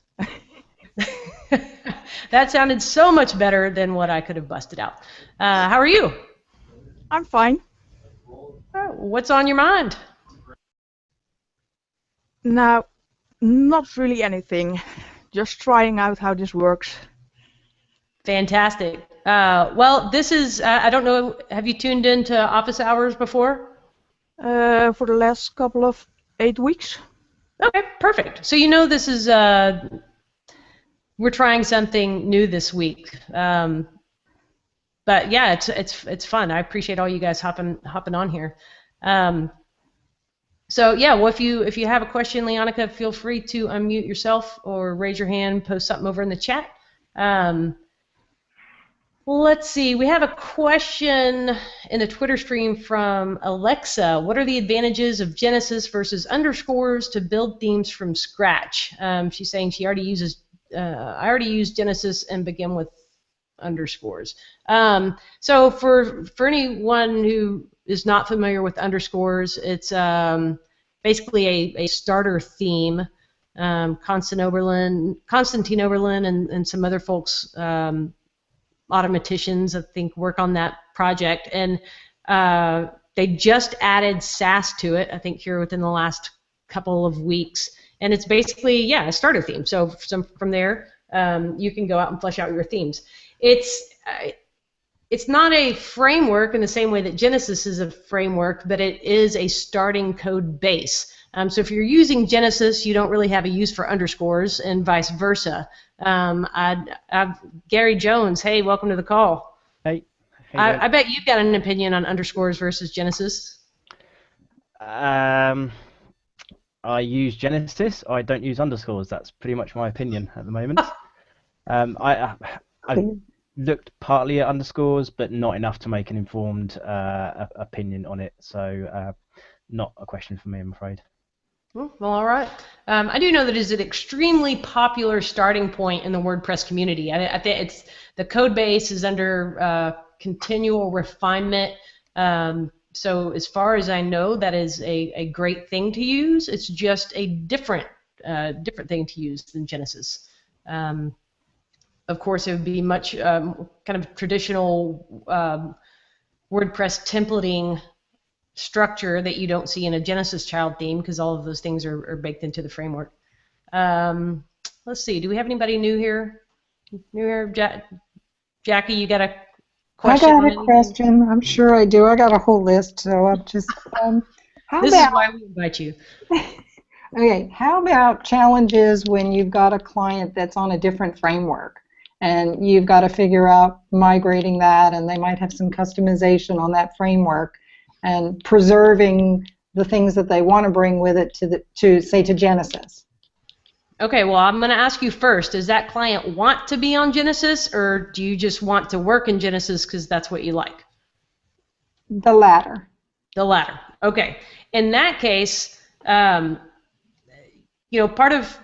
That sounded so much better than what I could have busted out. How are you? I'm fine. What's on your mind? Now, not really anything. Just trying out how this works. Fantastic. Well, this is, I don't know, have you tuned into office hours before? For the last couple of 8 weeks. Okay, perfect. So this is, we're trying something new this week. But yeah, it's fun. I appreciate all you guys hopping on here. So yeah, well, if you have a question, Leonica, feel free to unmute yourself or raise your hand, post something over in the chat. Let's see, we have a question in the Twitter stream from Alexa. What are the advantages of Genesis versus underscores to build themes from scratch? She's saying she already uses, I already use Genesis and begin with underscores. So for anyone who is not familiar with underscores, it's basically a starter theme. Constantine Oberlin and some other folks, automaticians, I think, work on that project, and they just added Sass to it, I think, here within the last couple of weeks, and it's basically, yeah, a starter theme. So from there, you can go out and flesh out your themes. It's not a framework in the same way that Genesis is a framework, but it is a starting code base. So if you're using Genesis, you don't really have a use for underscores, and vice versa. Gary Jones, hey, welcome to the call. Hey. I bet you've got an opinion on underscores versus Genesis. I use Genesis. I don't use underscores. That's pretty much my opinion at the moment. I've looked partly at underscores, but not enough to make an informed opinion on it. So not a question for me, I'm afraid. Well, all right. I do know that it's an extremely popular starting point in the WordPress community. I think it's the code base is under continual refinement. So as far as I know, that is a great thing to use. It's just a different thing to use than Genesis. Of course, it would be much kind of traditional WordPress templating structure that you don't see in a Genesis child theme, because all of those things are baked into the framework. Let's see. Do we have anybody new here? Jackie, you got a question? I got a question. I'm sure I do. I got a whole list, so I'm just. This is why we invite you. Okay. How about challenges when you've got a client that's on a different framework, and you've got to figure out migrating that, and they might have some customization on that framework, and preserving the things that they want to bring with it to Genesis. Okay, well, I'm going to ask you first. Does that client want to be on Genesis, or do you just want to work in Genesis because that's what you like? The latter. The latter. Okay. In that case, part of,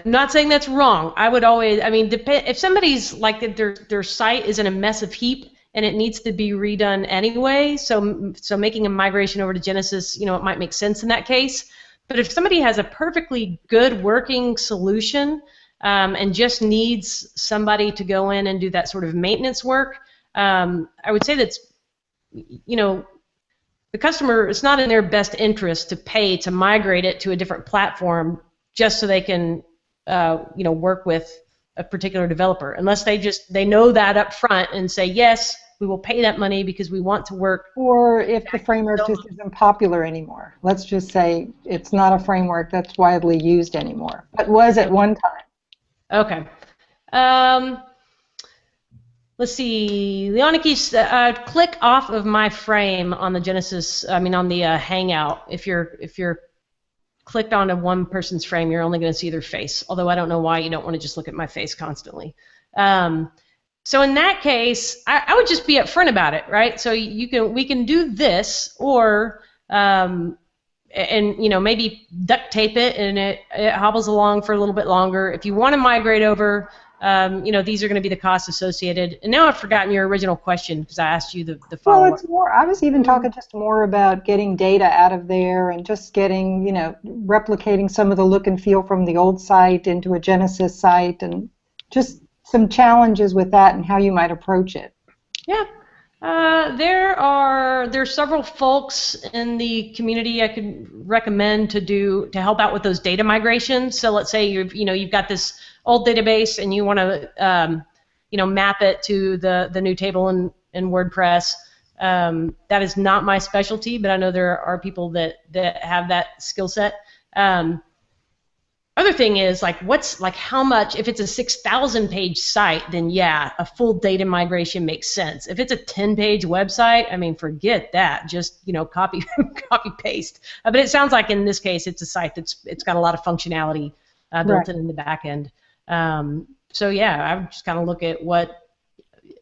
I'm not saying that's wrong. I would always, if somebody's like their site is in a mess of heap and it needs to be redone anyway, so making a migration over to Genesis, it might make sense in that case. But if somebody has a perfectly good working solution and just needs somebody to go in and do that sort of maintenance work, I would say that's, the customer, it's not in their best interest to pay to migrate it to a different platform just so they can, work with a particular developer, unless they know that up front and say, yes, we will pay that money because we want to work. Or if the framework just isn't popular anymore. Let's just say it's not a framework that's widely used anymore, but was at one time. Okay. Let's see. Leoniki, click off of my frame on the Genesis, on the Hangout. If you're clicked onto one person's frame, you're only going to see their face, although I don't know why you don't want to just look at my face constantly. So in that case, I would just be upfront about it, right? So we can do this, or maybe duct tape it and it hobbles along for a little bit longer. If you want to migrate over, these are going to be the costs associated. And now I've forgotten your original question because I asked you the follow-up. Well, it's more. I was even talking just more about getting data out of there and just getting, replicating some of the look and feel from the old site into a Genesis site, and just some challenges with that and how you might approach it. Yeah. There's several folks in the community I could recommend to help out with those data migrations. So let's say you've got this old database and you want to map it to the new table in WordPress. That is not my specialty, but I know there are people that have that skill set. Other thing is how much, if it's a 6,000 page site, then yeah, a full data migration makes sense. If it's a 10-page website, forget that. Just copy paste. But it sounds like in this case it's a site it's got a lot of functionality built in the back end. So yeah, I would just kind of look at what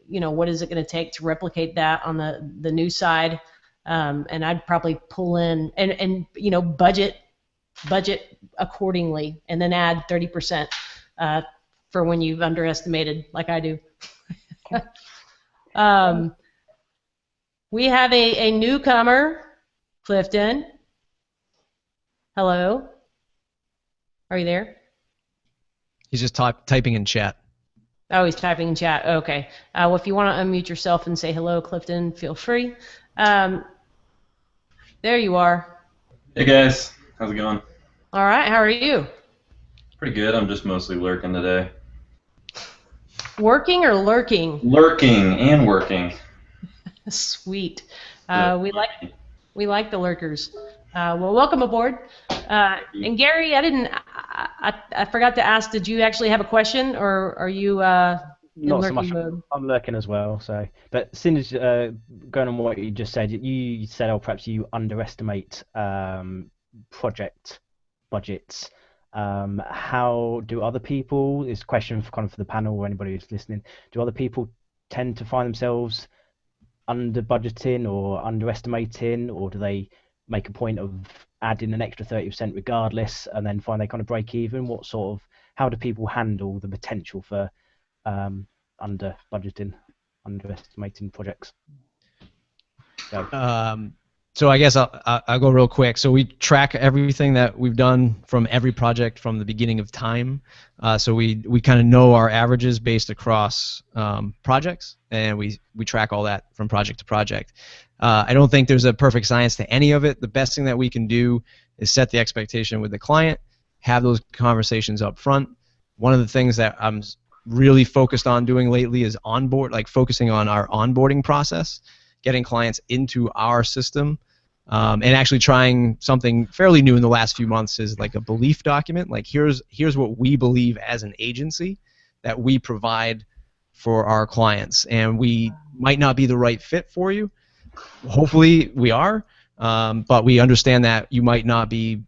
is it going to take to replicate that on the new side, and I'd probably pull in and budget accordingly, and then add 30% for when you've underestimated, like I do. We have a newcomer, Clifton. Hello. Are you there? He's just typing in chat. Oh, he's typing in chat. Okay. Well, if you want to unmute yourself and say hello, Clifton, feel free. There you are. Hey guys, how's it going? All right, how are you? Pretty good. I'm just mostly lurking today. Working or lurking? Lurking and working. Sweet. We like the lurkers. Well, welcome aboard. And Gary, I forgot to ask. Did you actually have a question, or are you in Not lurking so much. mode? I'm lurking as well. So, but since going on what you just said, you said, perhaps you underestimate project budgets. How do other people, this question for kind of for the panel or anybody who's listening, do other people tend to find themselves under budgeting or underestimating, or do they make a point of adding an extra 30% regardless and then find they kind of break even? How do people handle the potential for under budgeting, underestimating projects? So I guess I'll go real quick. So we track everything that we've done from every project from the beginning of time. So we kind of know our averages based across projects, and we track all that from project to project. I don't think there's a perfect science to any of it. The best thing that we can do is set the expectation with the client, have those conversations up front. One of the things that I'm really focused on doing lately is focusing on our onboarding process, getting clients into our system, and actually trying something fairly new in the last few months is like a belief document. Like here's what we believe as an agency that we provide for our clients, and we might not be the right fit for you. Hopefully we are, but we understand that you might not be,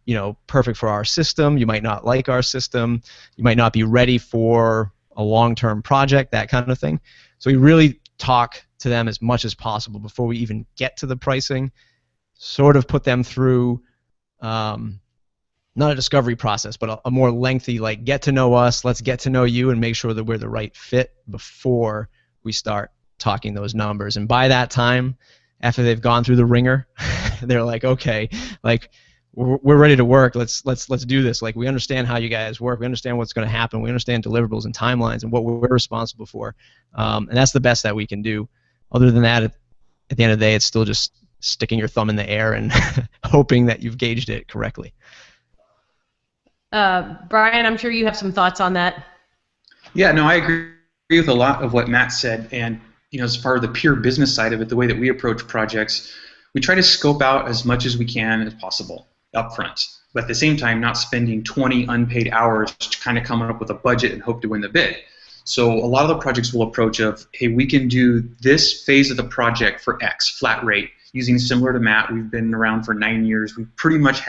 perfect for our system. You might not like our system. You might not be ready for a long-term project, that kind of thing. So we really talk to them as much as possible before we even get to the pricing, sort of put them through not a discovery process, but a more lengthy, like, get to know us, let's get to know you and make sure that we're the right fit before we start talking those numbers. And by that time, after they've gone through the ringer, they're like, okay, like, we're ready to work. Let's do this. Like, we understand how you guys work. We understand what's going to happen. We understand deliverables and timelines and what we're responsible for. And that's the best that we can do. Other than that, at the end of the day, it's still just sticking your thumb in the air and hoping that you've gauged it correctly. Brian, I'm sure you have some thoughts on that. Yeah, no, I agree with a lot of what Matt said. And as far as the pure business side of it, the way that we approach projects, we try to scope out as much as we can as possible up front, but at the same time not spending 20 unpaid hours to kind of come up with a budget and hope to win the bid. So a lot of the projects will approach of, hey, we can do this phase of the project for X, flat rate, using similar to Matt. We've been around for 9 years. We pretty much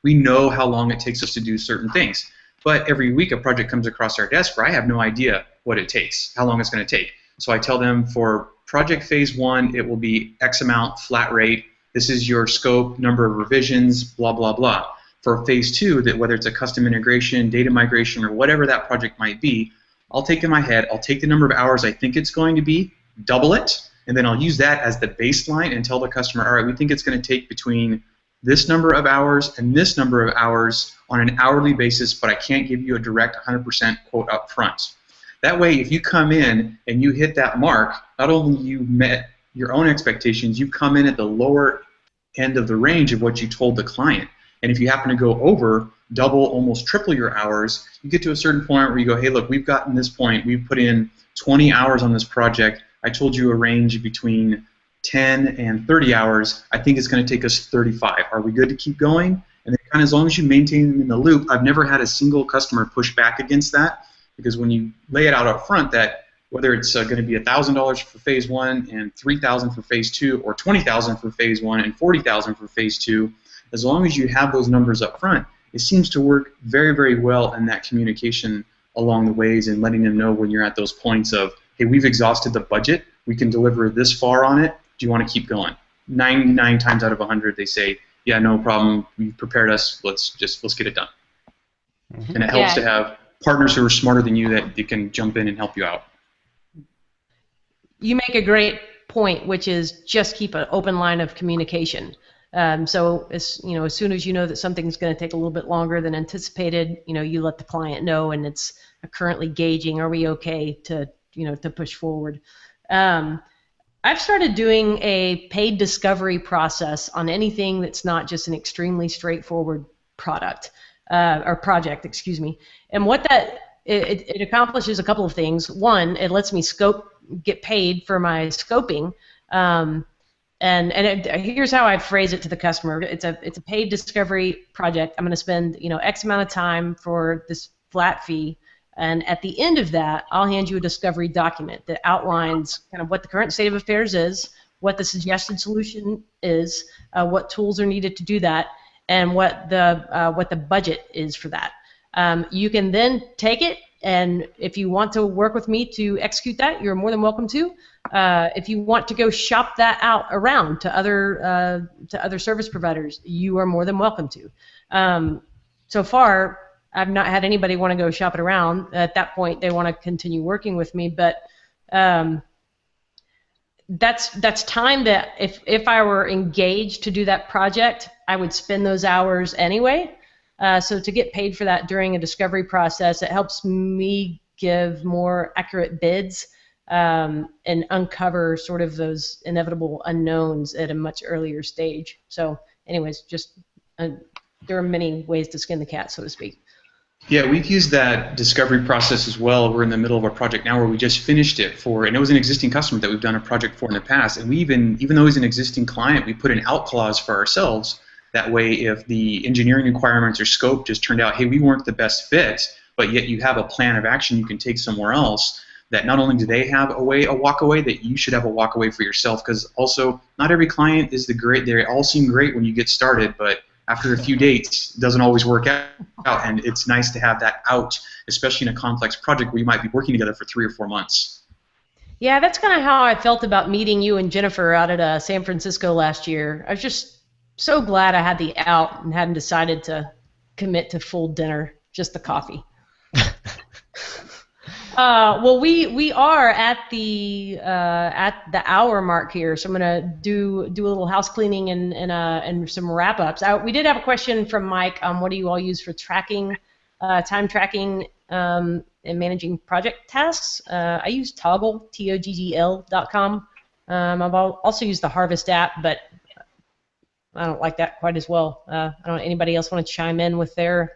we know how long it takes us to do certain things. But every week a project comes across our desk where I have no idea what it takes, how long it's going to take. So I tell them for project phase 1, it will be X amount, flat rate. This is your scope, number of revisions, blah, blah, blah. For phase 2, that whether it's a custom integration, data migration, or whatever that project might be, I'll take in my head, I'll take the number of hours I think it's going to be, double it, and then I'll use that as the baseline and tell the customer, all right, we think it's going to take between this number of hours and this number of hours on an hourly basis, but I can't give you a direct 100% quote up front. That way, if you come in and you hit that mark, not only you met your own expectations, you come in at the lower end of the range of what you told the client. And if you happen to go over, double, almost triple your hours, you get to a certain point where you go, hey, look, we've gotten this point. We've put in 20 hours on this project. I told you a range between 10 and 30 hours. I think it's going to take us 35. Are we good to keep going? And then kind of as long as you maintain them in the loop, I've never had a single customer push back against that, because when you lay it out up front that whether it's going to be $1,000 for phase 1 and $3,000 for phase 2 or $20,000 for phase 1 and $40,000 for phase 2, as long as you have those numbers up front, it seems to work very, very well in that communication along the ways and letting them know when you're at those points of, hey, we've exhausted the budget, we can deliver this far on it, do you want to keep going? 99 times out of 100 they say, yeah, no problem, you've prepared us, let's get it done. Mm-hmm. And it helps to have partners who are smarter than you that can jump in and help you out. You make a great point, which is just keep an open line of communication. So as soon as you know that something's going to take a little bit longer than anticipated, you let the client know, and it's currently gauging, are we okay to push forward. I've started doing a paid discovery process on anything that's not just an extremely straightforward product or project, excuse me. And what that it accomplishes a couple of things. One, it lets me get paid for my scoping. Here's how I phrase it to the customer. It's a paid discovery project. I'm going to spend X amount of time for this flat fee, and at the end of that, I'll hand you a discovery document that outlines kind of what the current state of affairs is, what the suggested solution is, what tools are needed to do that, and what the budget is for that. You can then take it, and if you want to work with me to execute that, you're more than welcome to. If you want to go shop that out around to other service providers, you are more than welcome to. So far, I've not had anybody want to go shop it around. At that point, they want to continue working with me, but that's time that if I were engaged to do that project, I would spend those hours anyway. So to get paid for that during a discovery process, it helps me give more accurate bids and uncover sort of those inevitable unknowns at a much earlier stage. So anyways, just there are many ways to skin the cat, so to speak. Yeah, we've used that discovery process as well. We're in the middle of a project now where we just finished it and it was an existing customer that we've done a project for in the past. And we even though he's an existing client, we put an out clause for ourselves. That way, if the engineering requirements or scope just turned out, hey, we weren't the best fit, but yet you have a plan of action you can take somewhere else, that not only do they have a walk away, that you should have a walk away for yourself. Because also, not every client is they all seem great when you get started, but after a few dates, it doesn't always work out, and it's nice to have that out, especially in a complex project where you might be working together for 3 or 4 months. Yeah, that's kind of how I felt about meeting you and Jennifer out at San Francisco last year. I was just so glad I had the out and hadn't decided to commit to full dinner, just the coffee. Well, we are at the hour mark here, so I'm gonna do a little house cleaning and some wrap ups. We did have a question from Mike on what do you all use for tracking, time tracking, and managing project tasks. I use Toggl, TOGGL.com. I've also used the Harvest app, but I don't like that quite as well. I don't know, anybody else want to chime in with their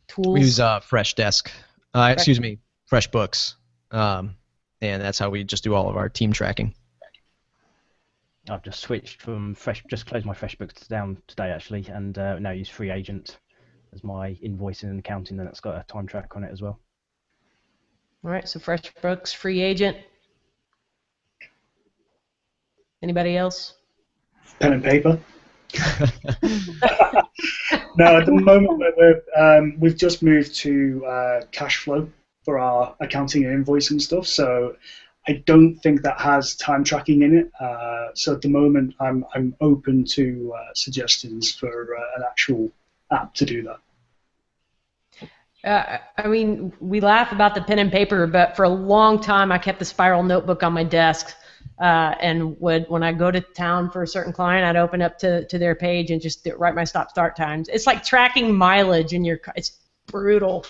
tools? We use Freshdesk. FreshBooks, and that's how we just do all of our team tracking. I've just switched from just closed my FreshBooks down today actually, and now use Free Agent as my invoicing and accounting, and it's got a time track on it as well. All right, so FreshBooks, Free Agent. Anybody else? Pen and paper. No, at the moment we've just moved to cash flow for our accounting and invoicing stuff, so I don't think that has time tracking in it. So at the moment I'm open to suggestions for an actual app to do that. I mean, we laugh about the pen and paper, but for a long time I kept the spiral notebook on my desk. And when I go to town for a certain client, I'd open up to their page and just write my stop-start times. It's like tracking mileage in your car. It's brutal.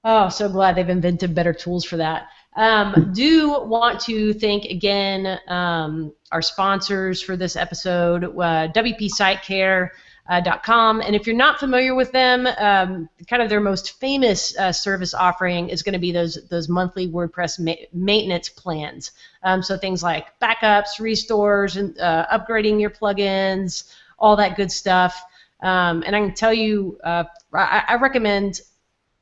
Oh, so glad they've invented better tools for that. Do want to thank again our sponsors for this episode, WPSiteCare.com, and if you're not familiar with them, kind of their most famous service offering is going to be those monthly WordPress maintenance plans. So things like backups, restores, and upgrading your plugins, all that good stuff. And I can tell you, I recommend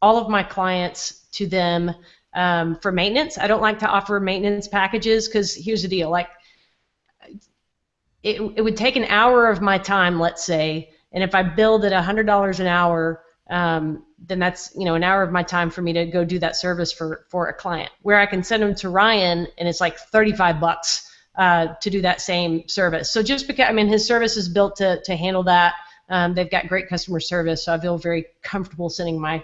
all of my clients to them for maintenance. I don't like to offer maintenance packages because here's the deal: like it would take an hour of my time, let's say. And if I billed at $100 an hour, then that's an hour of my time for me to go do that service for a client. Where I can send them to Ryan, and it's like $35 to do that same service. So just because his service is built to handle that, they've got great customer service, so I feel very comfortable sending my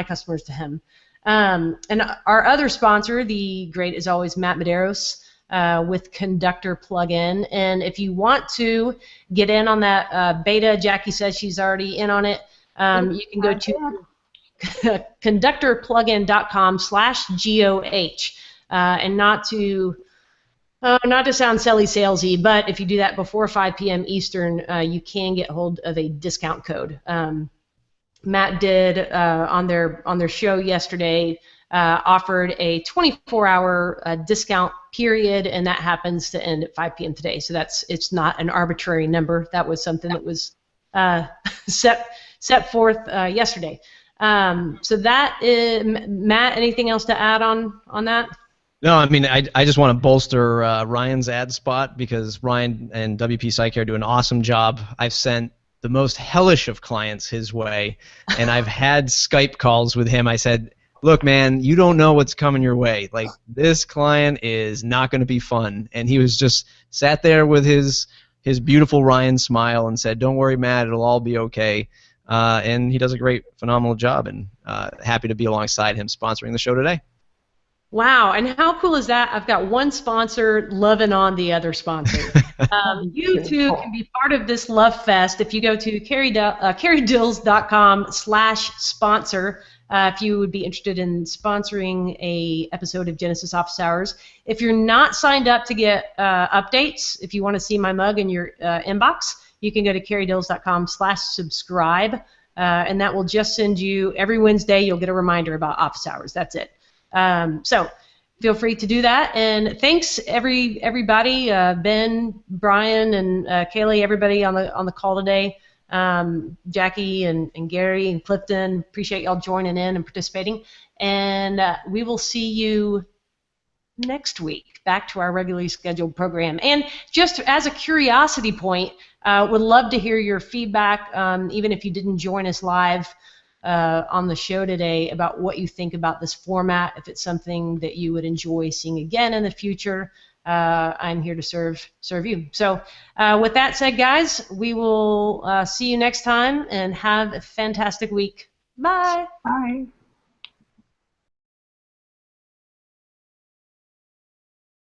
customers to him. And our other sponsor, the great as always Matt Medeiros, with Conductor plugin. And if you want to get in on that beta, Jackie says she's already in on it. You can go to conductorplugin.com/GOH. And not to sound salesy, but if you do that before 5 p.m. Eastern, you can get hold of a discount code. Matt did on their show yesterday. Offered a 24-hour discount period, and that happens to end at 5 p.m. today. So it's not an arbitrary number. That was something that was set forth yesterday. So that is, Matt, anything else to add on that? No, I just want to bolster Ryan's ad spot because Ryan and WP SiteCare do an awesome job. I've sent the most hellish of clients his way, and I've had Skype calls with him. I said, look, man, you don't know what's coming your way. Like, this client is not going to be fun. And he was just sat there with his beautiful Ryan smile and said, don't worry, Matt, it'll all be okay. And he does a great, phenomenal job, and happy to be alongside him sponsoring the show today. Wow, and how cool is that? I've got one sponsor loving on the other sponsor. You too can be part of this love fest if you go to carrydills.com/sponsor. If you would be interested in sponsoring a episode of Genesis Office Hours. If you're not signed up to get updates, if you want to see my mug in your inbox, you can go to carrydills.com/subscribe, and that will just send you, every Wednesday you'll get a reminder about Office Hours. That's it. So feel free to do that. And thanks everybody, Ben, Brian, and Kaylee, everybody on the call today. Jackie and Gary and Clifton, appreciate y'all joining in and participating. And we will see you next week, back to our regularly scheduled program. And just as a curiosity point, would love to hear your feedback, even if you didn't join us live on the show today, about what you think about this format, if it's something that you would enjoy seeing again in the future. I'm here to serve you. So with that said, guys, we will see you next time, and have a fantastic week. Bye. Bye.